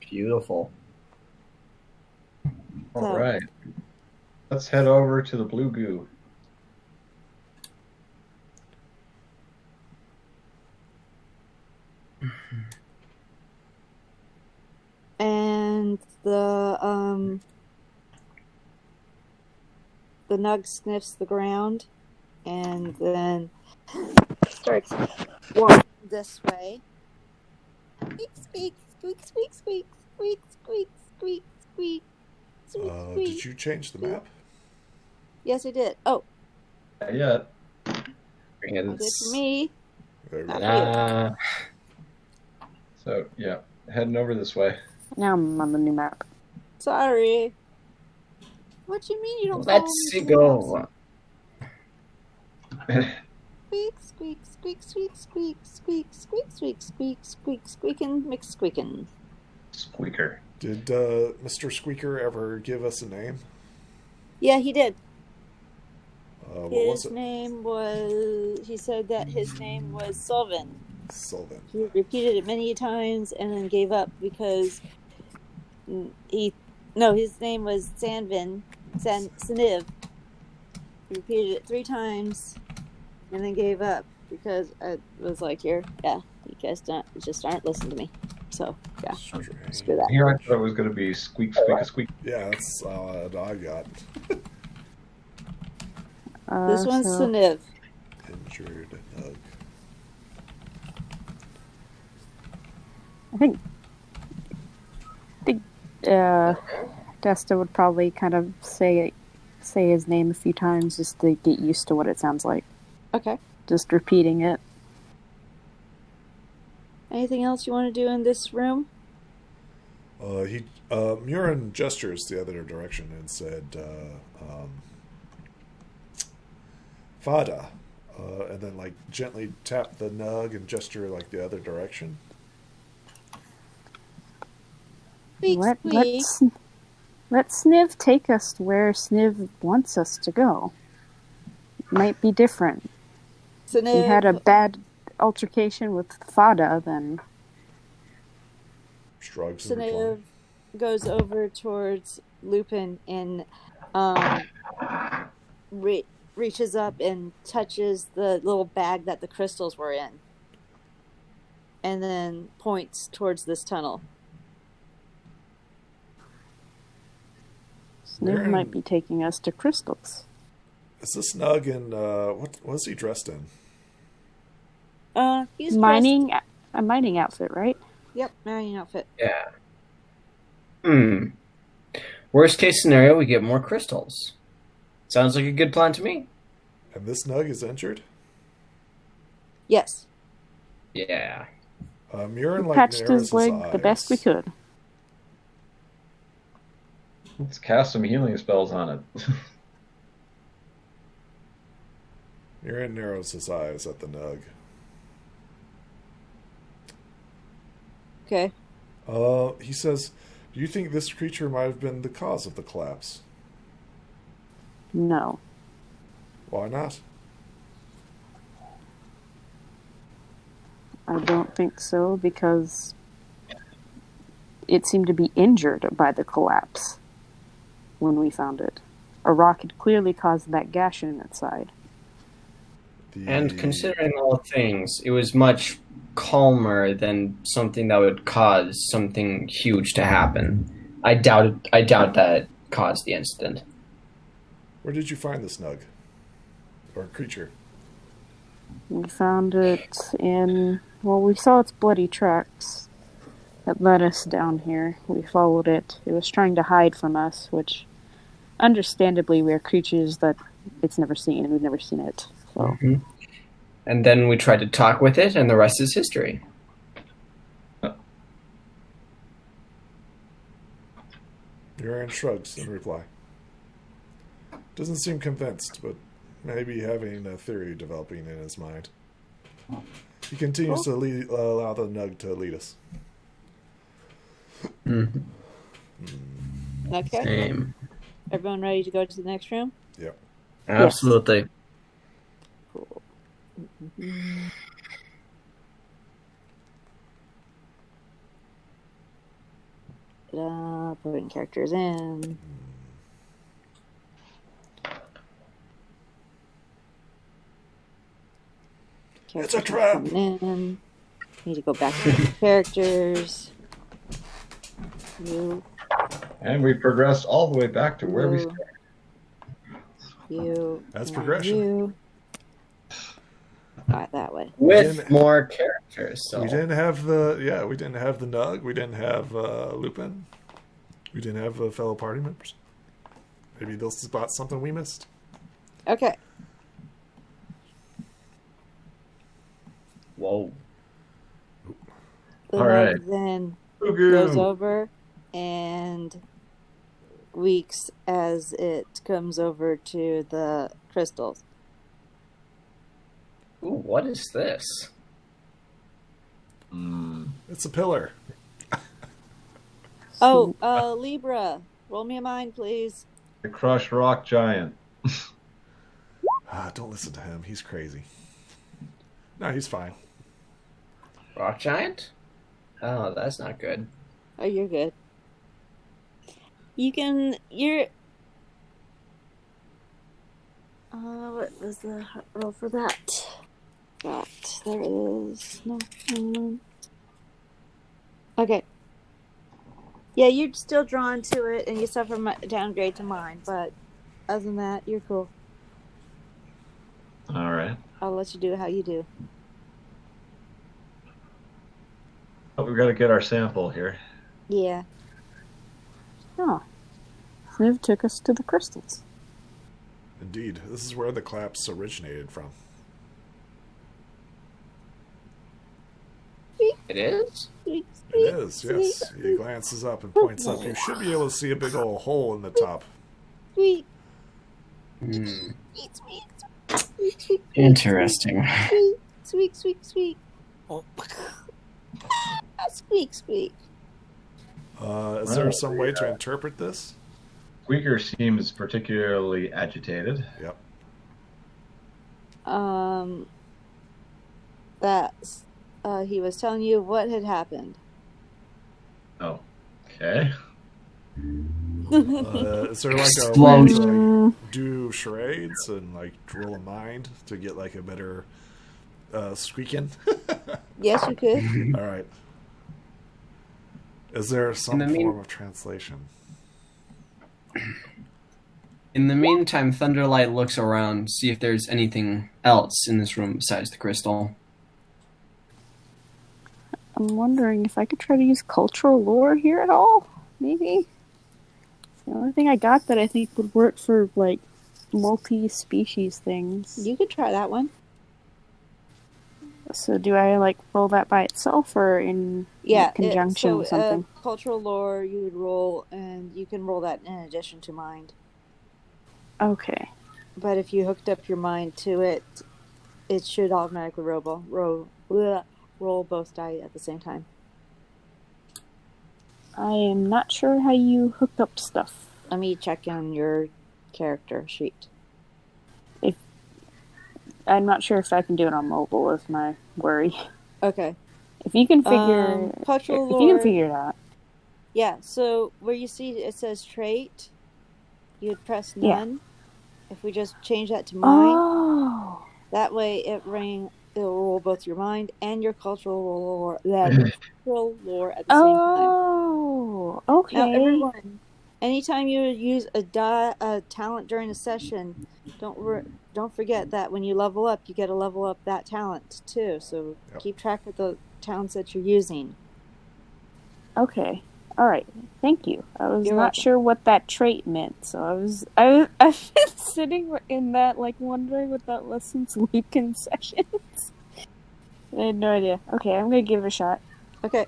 B: Beautiful.
F: All right. Let's head over to the blue goo.
A: And the nug sniffs the ground and then starts walking this way. Squeak, squeak, squeak, squeak, squeak, squeak, squeak, squeak, squeak, squeak, squeak.
C: Did you change the map?
A: Yes, I did. Oh,
F: Not yet.
A: I did for me.
C: There we
A: Not
C: go.
A: for you.
F: So, yeah, heading over this way.
D: Now I'm on the new map.
A: Sorry. What do you mean you don't
B: Let's go.
A: Squeak, squeak, squeak, squeak, squeak, squeak, squeak, squeak, squeak, squeak, squeaking, mix squeaking.
F: Squeaker.
C: Did Mr. Squeaker ever give us a name?
A: Yeah, he did.
C: What was
A: His
C: it?
A: name was... He said that his name was Sylvan.
C: Sylvan.
A: He repeated it many times and then gave up because his name was Saniv. He repeated it 3 times and then gave up because I was like, you guys just aren't listening to me. So, yeah, screw that.
F: Here I thought it was going to be squeak, squeak, squeak.
C: Yeah, that's all I got.
A: This one's Saniv.
C: Injured Nug.
D: I think Desta would probably kind of say his name a few times just to get used to what it sounds like.
A: Okay.
D: Just repeating it.
A: Anything else you want to do in this room?
C: Murin gestures the other direction and said, Fada. And then, like, gently tap the nug and gesture, like, the other direction.
A: Squeak, squeak.
D: Let Sniv take us where Sniv wants us to go. It might be different. If you had a bad altercation with Fada, then...
C: Shrugs and reply.
A: Snev goes over towards Lupin and reaches up and touches the little bag that the crystals were in. And then points towards this tunnel.
D: Sniv might be taking us to crystals.
C: Is this Nug in, what is he dressed in?
A: He's
D: a mining outfit, right?
A: Yep, mining outfit.
B: Yeah. Worst case scenario, we get more crystals. Sounds like a good plan to me.
C: And this Nug is injured?
A: Yes.
B: Yeah.
C: Murin
D: patched his leg the best we could.
F: Let's cast some healing spells on it.
C: Murin narrows his eyes at the Nug.
A: Okay.
C: He says, do you think this creature might have been the cause of the collapse?
D: No.
C: Why not?
D: I don't think so, because it seemed to be injured by the collapse when we found it. A rock had clearly caused that gash in its side.
B: And considering all things, it was much calmer than something that would cause something huge to happen. I doubt that caused the incident.
C: Where did you find this Nug? Or creature?
D: We found it in... Well, we saw its bloody tracks that led us down here. We followed it. It was trying to hide from us, which, understandably, we are creatures that it's never seen. We've never seen it. So.
B: Mm-hmm. And then we tried to talk with it, and the rest is history.
C: Murin shrugs in reply. Doesn't seem convinced, but maybe having a theory developing in his mind. He continues to allow the Nug to lead us.
B: Mm-hmm.
A: Okay.
B: Same.
A: Everyone ready to go to the next room?
C: Yep.
B: Absolutely. Yes.
A: Cool. Putting characters in.
C: It's a trap!
A: In. Need to go back to the characters. You.
F: And we progressed all the way back to where we started.
A: You.
C: That's progression.
A: You. All right, that way.
B: With more characters. So.
C: We didn't have the Nug. We didn't have Lupin. We didn't have fellow party members. Maybe they'll spot something we missed.
A: Okay.
B: Whoa.
A: The
F: All right.
A: then goes over and weeks as it comes over to the crystals.
B: Ooh, what is this?
C: It's a pillar.
A: Oh, Libra. Roll me a mind, please.
F: The crushed rock giant.
C: Don't listen to him. He's crazy. No, he's fine.
B: Rock giant? Oh, that's not good.
A: Oh, you're good. What was the roll for that? There it is. No. Okay. Yeah, you're still drawn to it, and you suffer downgrade to mine, but other than that, you're cool.
F: All right.
A: I'll let you do how you do.
F: But we've got to get our sample here.
A: Yeah.
D: Oh. Sniv took us to the crystals.
C: Indeed. This is where the collapse originated from.
B: It is?
C: It is, yes. He glances up and points up. You should be able to see a big old hole in the top.
A: Sweet.
B: Interesting.
A: Sweet. Oh. Squeak.
C: Is there some way to interpret this?
F: Squeaker seems particularly agitated.
C: Yep.
A: That he was telling you what had happened.
F: Oh, okay.
C: Is there like a way
B: Explosion.
C: to like do charades and like roll a mind to get like a better squeaking?
A: Yes, you could.
C: All right. Is there some form of translation?
B: In the meantime, Thunderlight looks around to see if there's anything else in this room besides the crystal.
D: I'm wondering if I could try to use cultural lore here at all. Maybe. It's the only thing I got that I think would work for like multi-species things.
A: You could try that one.
D: So do I like roll that by itself or in conjunction with something?
A: Cultural lore you would roll, and you can roll that in addition to mind.
D: Okay.
A: But if you hooked up your mind to it, it should automatically roll both die at the same time.
D: I am not sure how you hook up stuff.
A: Let me check on your character sheet.
D: I'm not sure if I can do it on mobile is my worry.
A: Okay.
D: If you can figure
A: cultural lore,
D: if you can figure it out.
A: Yeah, so where you see it says trait, you'd press none. Yeah. If we just change that to mind, that way it'll roll both your mind and your cultural lore at the same time.
D: Oh, okay.
A: Now everyone, anytime you use a talent during a session, don't forget that when you level up, you get to level up that talent too. So keep track of the talents that you're using.
D: Okay. All right. Thank you. I was
A: You're
D: not
A: welcome.
D: sure what that trait meant, so I've been sitting in that like wondering what that was since weekend sessions. I had no idea. Okay, I'm gonna give it a shot.
A: Okay.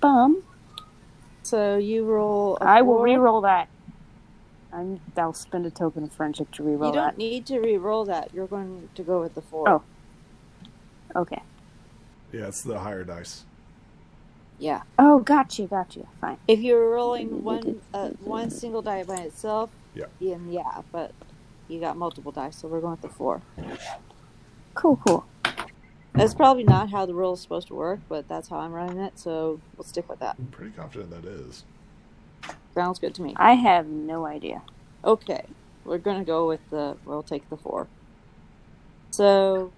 D: Bum.
A: So you roll.
D: I will re-roll that. I'll spend a token of friendship to re-roll that.
A: You don't need to re-roll that. You're going to go with the 4.
D: Oh. Okay.
C: Yeah, it's the higher dice.
A: Yeah.
D: Oh, gotcha. Fine.
A: If you're rolling one single die by itself, but you got multiple dice, so we're going with the 4.
D: Cool.
A: That's probably not how the roll is supposed to work, but that's how I'm running it, so we'll stick with that.
C: I'm pretty confident that is.
A: Sounds good to me.
D: I have no idea.
A: Okay. We're going to go with we'll take the 4. So,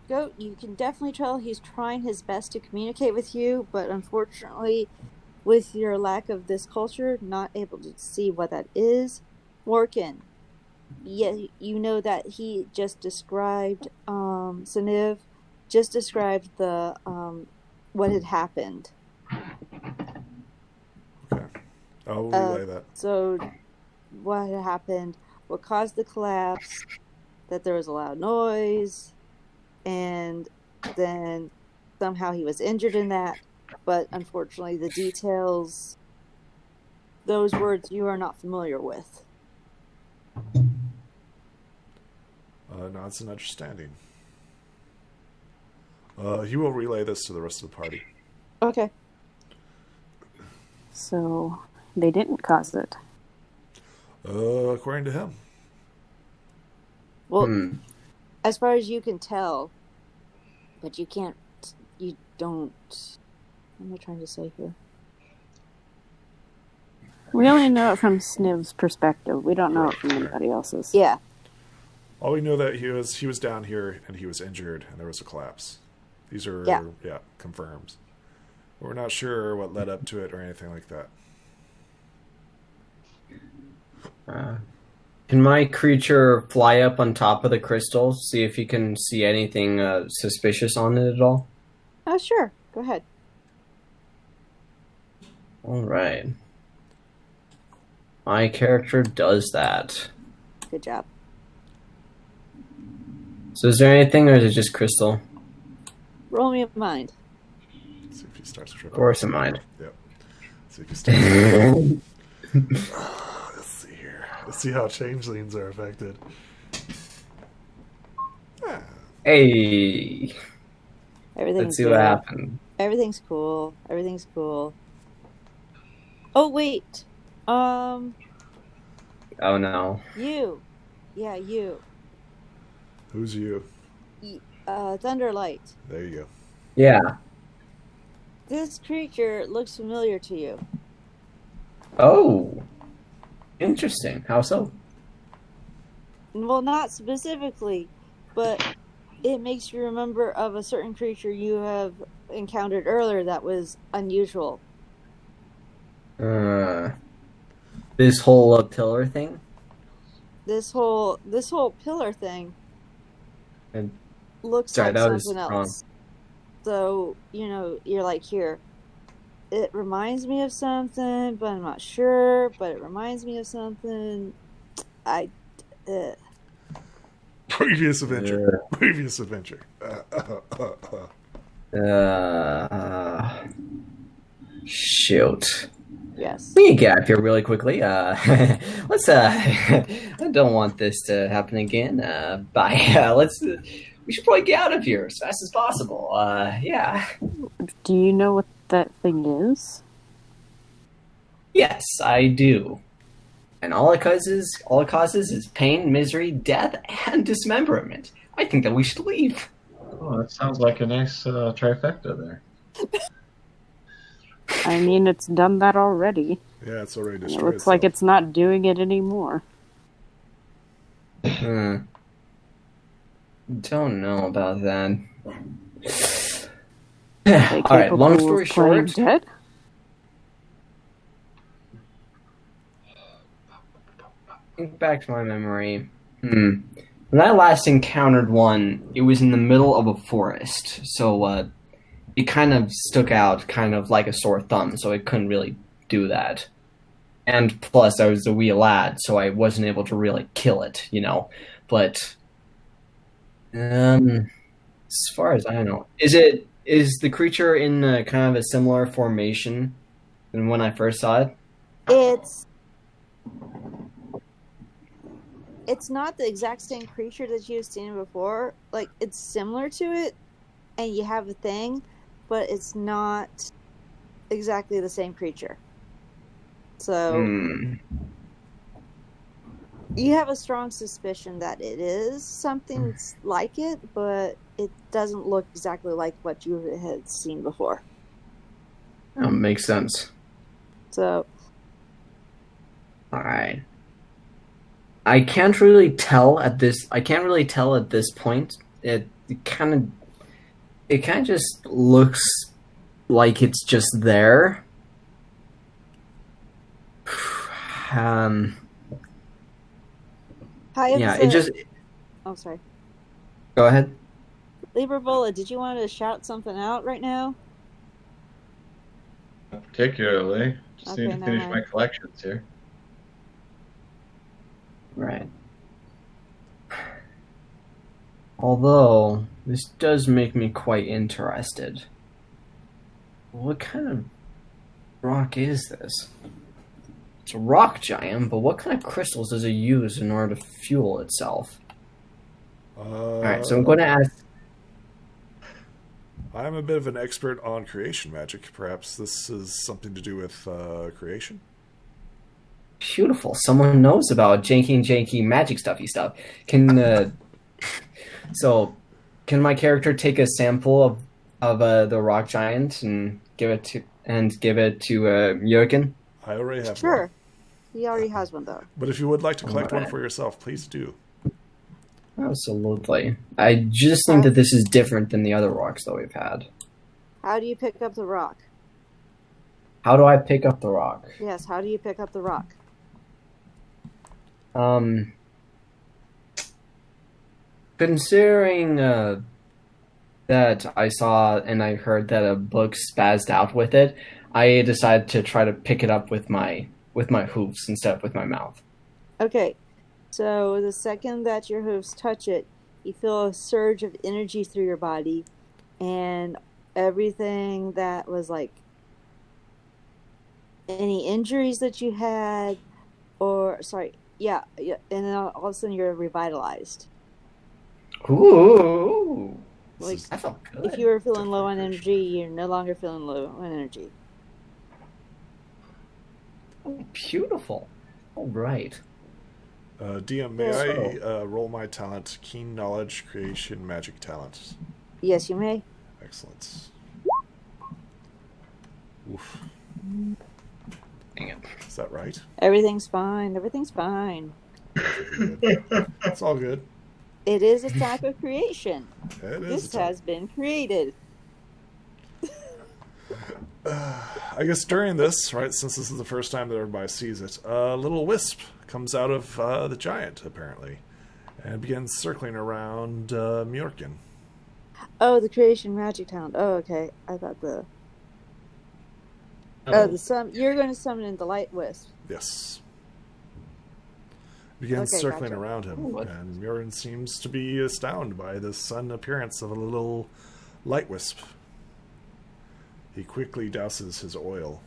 A: Goat, you can definitely tell he's trying his best to communicate with you, but unfortunately, with your lack of this culture, not able to see what that is. Morgan, yeah, you know that he just described, Saniv just described the, what had happened.
C: Okay. I'll relay that.
A: So, what had happened, what caused the collapse, that there was a loud noise, and then somehow he was injured in that, but unfortunately the details, those words you are not familiar with.
C: No, it's an understanding. He will relay this to the rest of the party.
A: Okay.
D: So, they didn't cause it.
C: According to him.
A: Well, as far as you can tell, but what am I trying to say here?
D: We only know it from Sniv's perspective. We don't know it from anybody else's.
A: Yeah.
C: All we know that he was down here and he was injured and there was a collapse. These are confirms. We're not sure what led up to it or anything like that.
B: Can my creature fly up on top of the crystal, see if he can see anything suspicious on it at all?
A: Oh, sure. Go ahead.
B: All right. My character does that.
A: Good job.
B: So is there anything, or is it just crystal?
A: Roll me a mind.
C: See if he starts tripping.
B: Of course, a mind.
C: Yep. See if he starts tripping. Let's see here. Let's see how changelings are affected.
B: Hey,
A: Everything's
B: let's see
A: good.
B: what happened.
A: Everything's cool. Everything's cool. Oh wait. Um,
B: Oh no.
A: you. Yeah, you.
C: Who's you?
A: Thunderlight.
C: There you go.
B: Yeah.
A: This creature looks familiar to you.
B: Oh, interesting. How so?
A: Well, not specifically, but it makes you remember of a certain creature you have encountered earlier that was unusual.
B: This whole pillar thing.
A: This whole pillar thing
B: And
A: looks
B: sorry,
A: like
B: that was
A: something
B: wrong.
A: else. So, you're like, here. It reminds me of something, but I'm not sure. But it reminds me of something.
C: Previous adventure. Previous adventure.
B: Shoot.
A: Yes.
B: We can get up here really quickly. Let's. I don't want this to happen again. Bye. Let's. We should probably get out of here as fast as possible. Yeah.
D: Do you know what that thing is?
B: Yes, I do. And all it causes is pain, misery, death, and dismemberment. I think that we should leave.
F: Oh, that sounds like a nice trifecta there.
D: I mean, it's done that already.
C: Yeah, it's already
D: It
C: destroyed.
D: looks like it's not doing it anymore.
B: Don't know about that.
D: They
B: All right, long
D: capable
B: story
D: of playing
B: short.
D: dead?
B: Think back to my memory. When I last encountered one, it was in the middle of a forest, so it kind of stuck out, kind of like a sore thumb. So it couldn't really do that. And plus, I was a wee lad, so I wasn't able to really kill it, But as far as I know, is the creature in kind of a similar formation than when I first saw it?
A: It's not the exact same creature that you've seen before. Like, it's similar to it, and you have a thing, but it's not exactly the same creature. So, you have a strong suspicion that it is something like it, but it doesn't look exactly like what you had seen before.
B: That makes sense.
A: So,
B: all right. I can't really tell at this point. It kind of just looks like it's just there.
A: Oh, sorry.
B: Go ahead.
A: Libravola, did you want to shout something out right now?
F: Not particularly. Just need to finish
A: never
F: my collections here.
B: Right. Although, this does make me quite interested. What kind of rock is this? It's a rock giant, but what kind of crystals does it use in order to fuel itself? Alright, so I'm going to ask...
C: I'm a bit of an expert on creation magic. Perhaps this is something to do with creation?
B: Beautiful. Someone knows about janky magic stuff. So, can my character take a sample of the rock giant and give it to Jurgen?
C: I already have one.
A: Sure. He already has one, though.
C: But if you would like to collect one for yourself, please do.
B: Absolutely. I just think that this is different than the other rocks that we've had.
A: How do you pick up the rock?
B: How do I pick up the rock?
A: Yes, how do you pick up the rock?
B: Considering that I saw and I heard that a book spazzed out with it, I decided to try to pick it up with my hooves instead of with my mouth.
A: Okay, so the second that your hooves touch it, you feel a surge of energy through your body, and everything that was like any injuries that you had, and then all of a sudden you're revitalized.
B: Ooh.
A: Like,
B: That felt good.
A: if you were feeling low on
C: Definitely
A: energy, you're no longer feeling low on energy.
B: Oh, beautiful. All right.
C: DM, may
B: So-
C: I roll my talent, Keen Knowledge, Creation, Magic Talent?
A: Yes, you may.
C: Excellent. Oof.
B: Dang it.
C: Is that right?
A: Everything's fine. Everything's fine.
C: It's all good.
A: It is a type of creation.
C: It is
A: This
C: a
A: has been created.
C: I guess during this, right, since this is the first time that everybody sees it, a little wisp comes out of the giant, apparently, and begins circling around Mjorkin.
A: Oh, the creation magic talent. Oh, okay. I thought the you're going to summon in the light wisp.
C: Yes. Begins
A: Okay,
C: circling
A: gotcha.
C: around him,
B: Ooh,
C: and Mjorkin seems to be astounded by the sudden appearance of a little light wisp. He quickly douses his oil.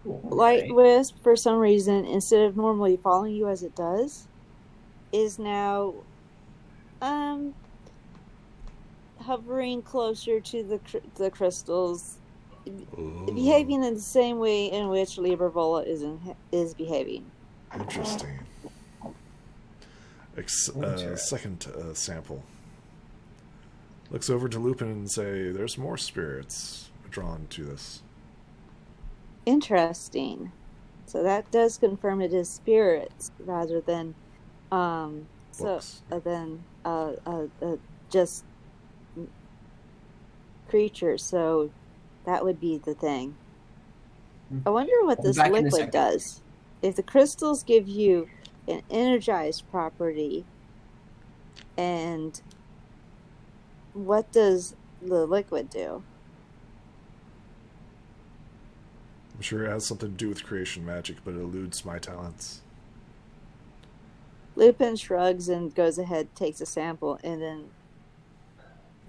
B: Cool.
A: Light wisp, for some reason, instead of normally following you as it does, is now hovering closer to the crystals, behaving in the same way in which Libra-Vola is behaving.
C: Interesting. Second sample. Looks over to Lupin and say, "There's more spirits drawn to this."
A: Interesting. So that does confirm it is spirits rather than
C: Books.
A: just creatures. So that would be the thing. I wonder what this
B: Back in a
A: liquid
B: second.
A: does. If the crystals give you an energized property, and what does the liquid do?
C: I'm sure it has something to do with creation magic, but it eludes my talents.
A: Lupin shrugs and goes ahead, takes a sample, and then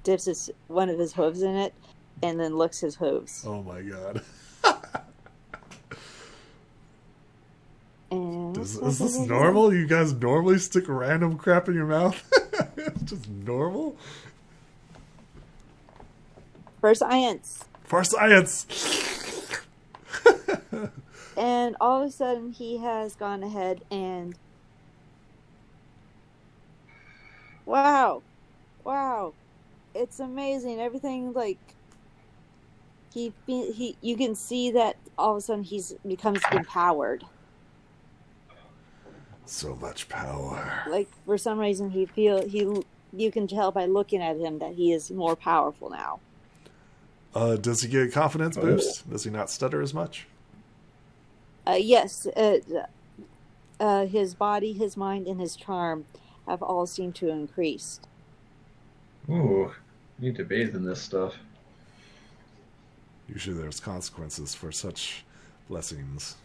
A: dips one of his hooves in it, and then licks his hooves.
C: Oh my god.
A: And
C: Is this normal? You guys normally stick random crap in your mouth? It's just normal?
A: for science.
C: For science!
A: And all of a sudden, he has gone ahead and wow, it's amazing. Everything like you can see that all of a sudden he becomes empowered.
C: So much power.
A: Like for some reason you can tell by looking at him that he is more powerful now.
C: Does he get a confidence boost? Does he not stutter as much?
A: Yes, his body, his mind, and his charm have all seemed to increase.
F: Ooh, need to bathe in this stuff.
C: Usually there's consequences for such blessings.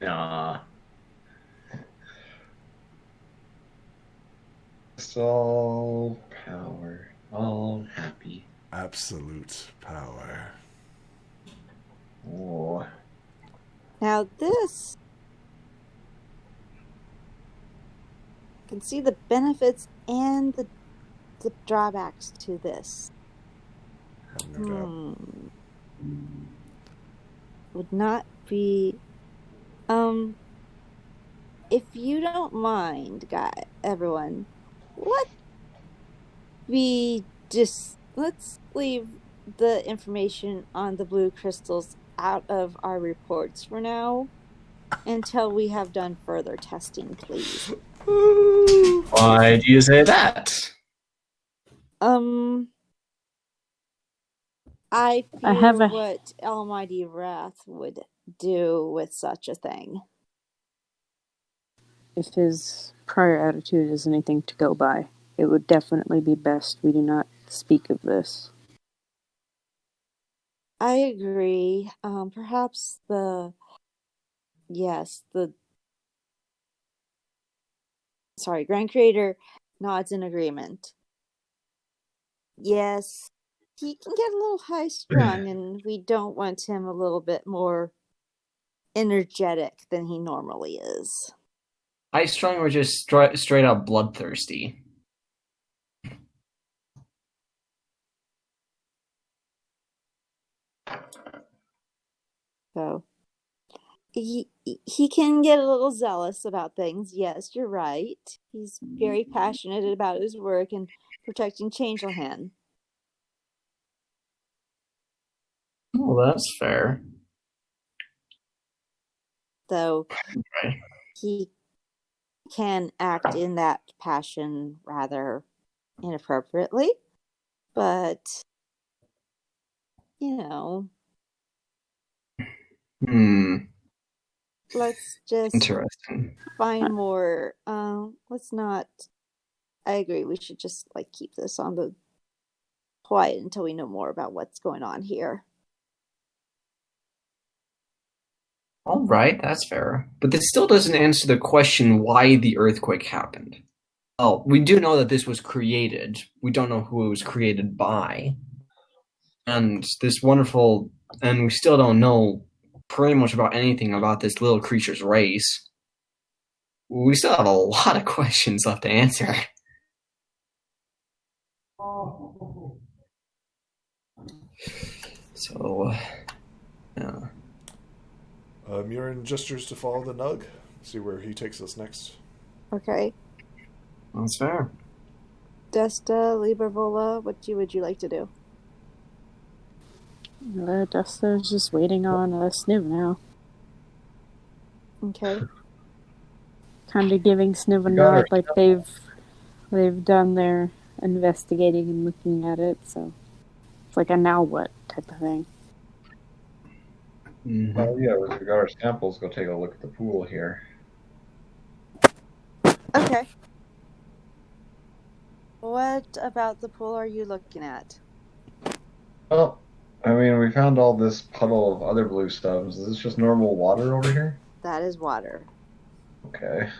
F: Nah. It's all power, all happy.
C: Absolute power.
F: Oh.
A: Now this, you can see the benefits and the drawbacks to this.
C: Have no doubt.
A: Would not be, if you don't mind, everyone, let's leave the information on the blue crystals out of our reports for now until we have done further testing, please.
B: Why do you say that?
A: I
D: I
A: fear
D: have a-
A: what Almighty Wrath would do with such a thing.
D: If his prior attitude is anything to go by, it would definitely be best we do not speak of this.
A: I agree. Perhaps Grand Creator nods in agreement. Yes, he can get a little high strung, and we don't want him a little bit more energetic than he normally is.
B: High strung or just straight up bloodthirsty?
A: So he can get a little zealous about things. Yes, you're right. He's very passionate about his work and protecting Changeland.
B: Oh, that's fair.
A: Though
B: Right.
A: he can act in that passion rather inappropriately. But, you know, let's just
B: Interesting.
A: find more. Let's not. I agree. We should just keep this on the quiet until we know more about what's going on here.
B: All right, that's fair. But this still doesn't answer the question why the earthquake happened. Oh, we do know that this was created. We don't know who it was created by. And we still don't know pretty much about anything about this little creature's race. We still have a lot of questions left to answer. So, yeah.
C: Murin gestures to follow the Nug, see where he takes us next.
A: Okay.
B: That's fair.
A: Desta, Libervola, what would you like to do?
D: Desta's just waiting on Sniv now.
A: Okay.
D: Kind of giving Sniv a nod, like they've done their investigating and looking at it, so it's like a now what type of thing.
B: Mm-hmm.
F: Well, yeah, with regard to our samples, go take a look at the pool here.
A: Okay. What about the pool are you looking at?
F: Well, I mean, we found all this puddle of other blue stuff. Is this just normal water over here?
A: That is water.
F: Okay.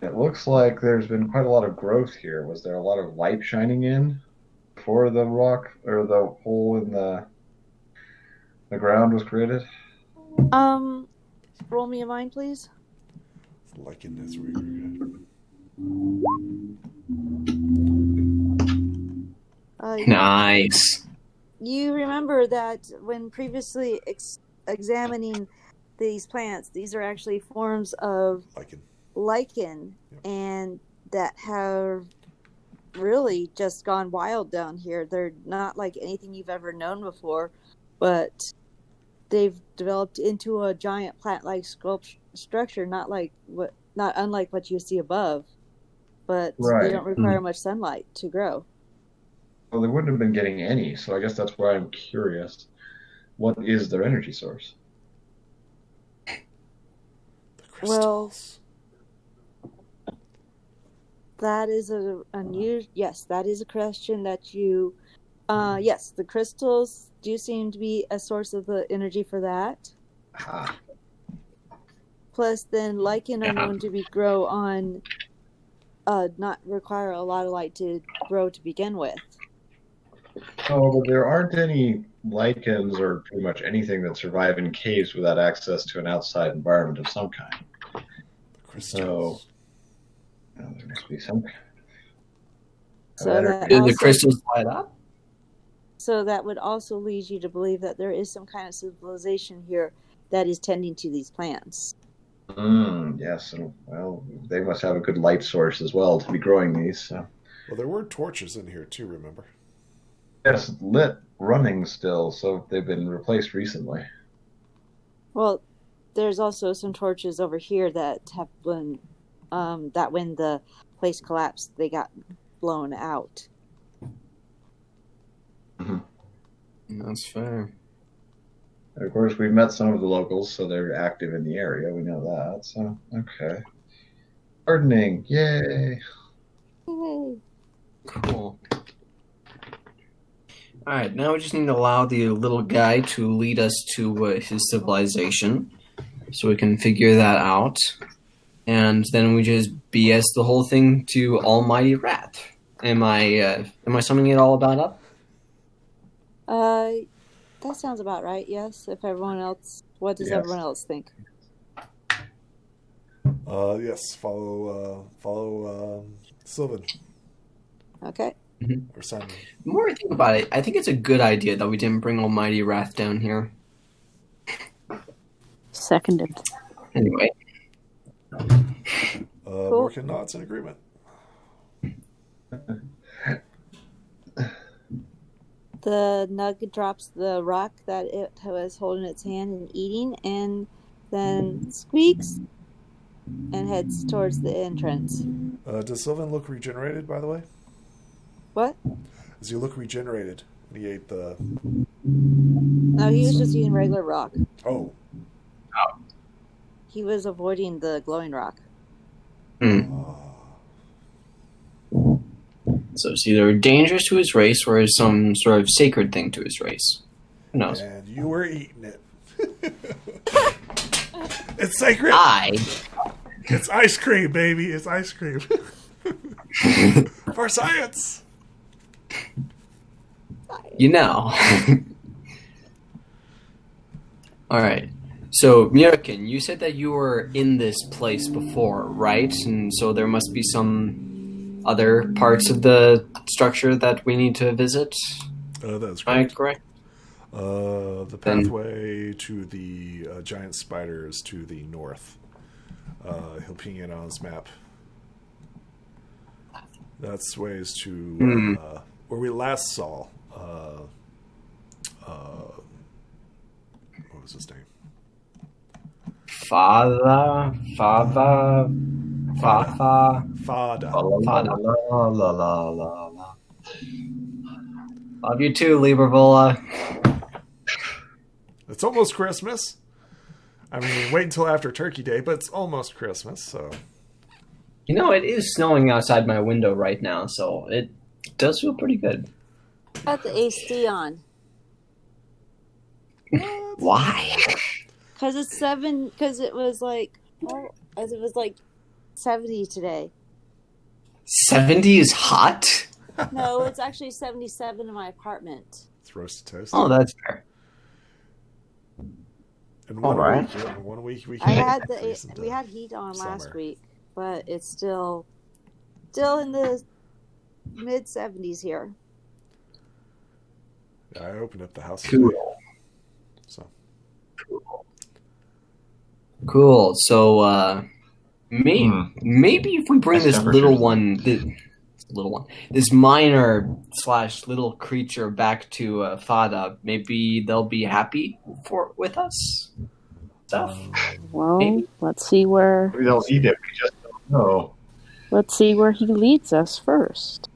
F: It looks like there's been quite a lot of growth here. Was there a lot of light shining in before the rock or the hole in the ground was created?
A: Roll me a mind, please.
C: Lichen is weird.
B: Nice.
A: You remember that when previously examining these plants, these are actually forms of lichen,
C: yep.
A: And that have really just gone wild down here. They're not like anything you've ever known before, but they've developed into a giant plant-like structure, not unlike what you see above, but
F: Right.
A: They don't require much sunlight to grow.
F: Well, they wouldn't have been getting any, so I guess that's why I'm curious. What is their energy source?
C: The crystals.
A: Well, that is that is a question that you. Yes, the crystals do seem to be a source of the energy for that.
F: Ah.
A: Plus, then lichen are known to grow on, not require a lot of light to grow to begin with.
F: Oh, but there aren't any lichens or pretty much anything that survive in caves without access to an outside environment of some kind.
C: The crystals.
F: So, there must be some kind.
A: So
B: Did the crystals light up?
A: So that would also lead you to believe that there is some kind of civilization here that is tending to these plants.
F: Yes, and well, they must have a good light source as well to be growing these. So.
C: Well, there were torches in here too, remember?
F: Yes, lit, running still, so they've been replaced recently.
A: Well, there's also some torches over here that have been, that when the place collapsed, they got blown out.
B: That's fair.
F: Of course, we've met some of the locals, so they're active in the area. We know that. So, okay. Gardening, yay!
A: Yay!
B: Cool. Alright, now we just need to allow the little guy to lead us to his civilization, so we can figure that out. And then we just BS the whole thing to Almighty Rat. Am I summing it all about up?
A: That sounds about right, yes, if everyone else What does
F: Yes.
A: everyone else think?
C: Yes, follow Sylvan
A: Okay.
C: or Simon.
B: The more I think about it, I think it's a good idea that we didn't bring Almighty Wrath down here.
D: Seconded.
B: Anyway.
C: Morgan nods in agreement.
A: The nug drops the rock that it was holding in its hand and eating, and then squeaks and heads towards the entrance.
C: Does Sylvan look regenerated, by the way?
A: What?
C: Does he look regenerated when he ate the...
A: No, he was just eating regular rock.
C: Oh.
A: He was avoiding the glowing rock.
B: So it's either dangerous to his race or is some sort of sacred thing to his race. Who knows?
C: And you were eating it. It's sacred. It's ice cream, baby. It's ice cream. For science.
B: You know. Alright. So, Mirakin, you said that you were in this place before, right? And so there must be some other parts of the structure that we need to visit?
C: That's
B: Am I
C: correct.
B: correct?
C: The pathway to the giant spiders to the north. He'll ping it on his map. That's ways to where we last saw. What was his name?
B: Fada.
F: La la la la.
B: Love you too, Liebervola.
C: It's almost Christmas. I mean, wait until after Turkey Day, but it's almost Christmas, so...
B: You know, it is snowing outside my window right now, so it does feel pretty good.
A: Got the AC on.
B: Why?
A: Because it's 7. Because it was like, as it was like 70 today.
B: 70 is hot?
A: No, it's actually 77 in my apartment.
C: It's roasted toast.
B: Oh, that's fair.
C: In one
B: all right.
C: week, yeah, in 1 week we
A: I
C: can
A: had
C: increase into
A: we had heat on last
C: summer.
A: week, but it's still in the mid 70s here.
C: Yeah, I opened up the house
B: Cool.
C: today, so
B: Cool. So, maybe if we bring
F: Nice
B: this little
F: temperatures.
B: one, this minor / little creature back to Fada, maybe they'll be happy with us. Stuff.
D: Well,
B: Maybe.
D: let's see where
F: We don't eat it. We just don't know.
D: he leads us first.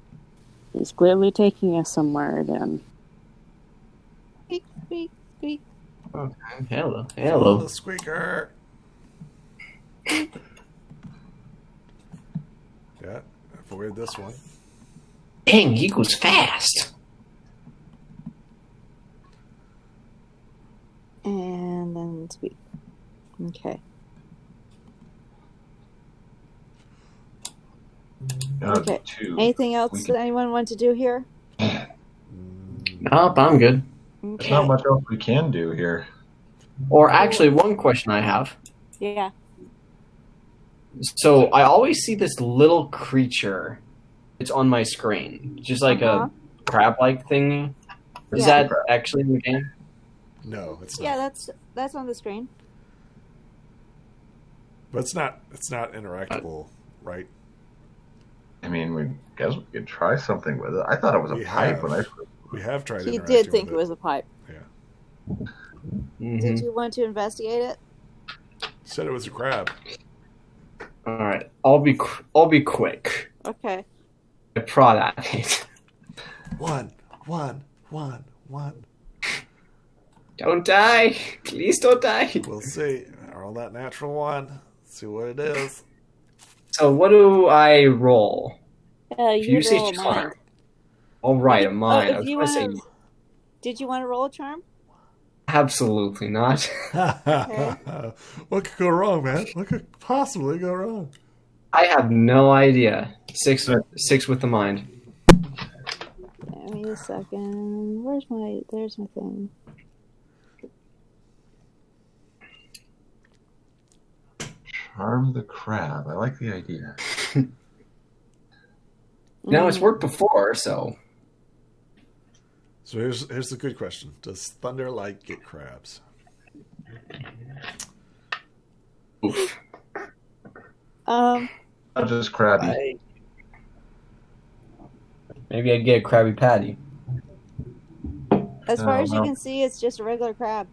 D: He's clearly taking us somewhere again.
A: Squeak, squeak, squeak.
B: Okay. Hello.
C: oh,
B: Hello.
C: the squeaker. Yeah, avoid this one.
B: Dang, he goes fast.
A: And then squeak. Okay. Okay. Anything else that anyone want to do here?
B: Nope, I'm good.
F: There's
A: Okay.
F: not much else we can do here.
B: Or actually, one question I have.
A: Yeah.
B: So I always see this little creature. It's on my screen, just like a crab-like thingy. Is
A: Yeah.
B: that actually in the game?
C: No, it's not.
A: Yeah, that's on the screen.
C: But it's not interactable, right?
F: I mean, we guess we could try something with it. I thought it was a
C: We
F: pipe
C: have.
F: when I
C: We have tried
A: He
C: interacting
A: did think
C: with
A: it was a pipe.
B: Mhm.
A: Did you want to investigate it?
C: Said it was a crab.
B: All right, I'll be quick.
A: Okay.
B: I prod at it.
C: One.
B: Don't die, please don't die.
C: We'll see. Roll that natural one. See what it is.
B: So what do I roll?
A: You
B: say
A: roll a
B: charm.
A: mind.
B: All right, a mine. I
A: if
B: was
A: you
B: going to say
A: wanna- Did you want to roll a charm?
B: absolutely not.
C: What could go wrong, man? What could possibly go wrong?
B: I have no idea. Six with the mind.
A: Give me a second. There's my thing.
F: Harm the crab. I like the idea.
B: Now, it's worked before, so...
C: So here's the good question. Does Thunderlight get crabs?
B: Oof.
F: Not just crabby.
B: Maybe I'd get a Krabby Patty.
A: As far as you
F: no.
A: can see, it's just a regular crab.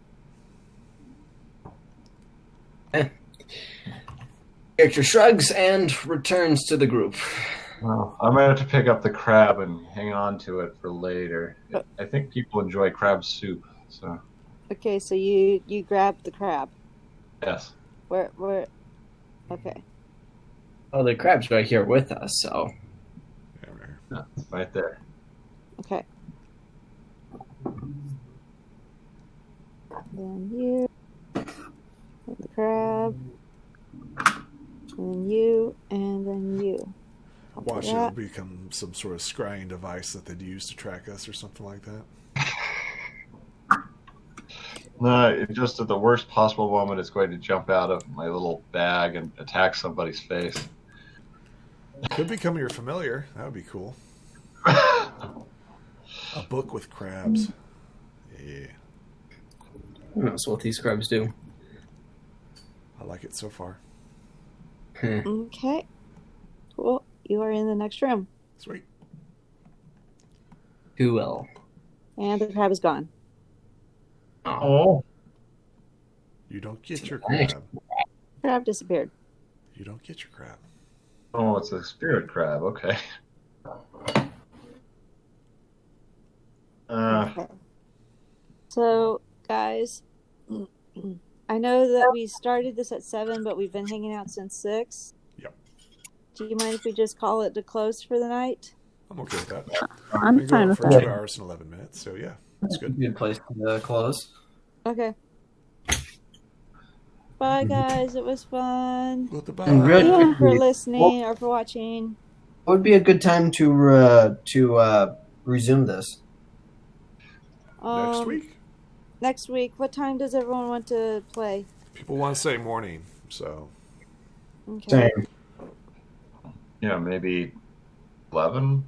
B: Character shrugs and returns to the group.
F: Well, I might have to pick up the crab and hang on to it for later. I think people enjoy crab soup, so
A: Okay, so you grab the crab.
F: yes.
A: Where? Okay.
B: Oh, the crab's right here with us, so...
C: Yeah, right here.
F: Yeah, it's right there.
A: Okay. Then you. And the crab. And then you. And then you.
C: Watch
A: Yeah.
C: it become some sort of scrying device that they'd use to track us or something like that.
F: No, it just at the worst possible moment, it's going to jump out of my little bag and attack somebody's face.
C: Could become your familiar. That would be cool. A book with crabs. Yeah,
B: Who knows what these crabs do?
C: I like it so far.
A: Okay. Cool. You are in the next room.
C: Sweet.
B: Cool.
A: And the crab is gone.
E: Oh.
C: You don't get your crab.
A: Crab disappeared.
C: You don't get your crab.
F: Oh, it's a spirit crab. Okay.
A: Okay. So, guys, I know that we started this at 7, but we've been hanging out since 6.
C: Yep.
A: Do you mind if we just call it to close for the night?
C: I'm okay with that.
D: I'm
C: Been
D: fine
C: going
D: with
C: for
D: that.
C: 2 hours and 11 minutes, so yeah, that's good.
B: Good place to close.
A: Okay. Bye, guys. It was fun.
C: Goodbye.
B: And really
A: Thank you for
B: quickly,
A: listening or for watching.
B: what would be a good time to resume this?
C: Next week.
A: Next week. What time does everyone want to play?
C: People want to say morning, so
A: Okay.
B: Same.
F: Yeah, maybe 11.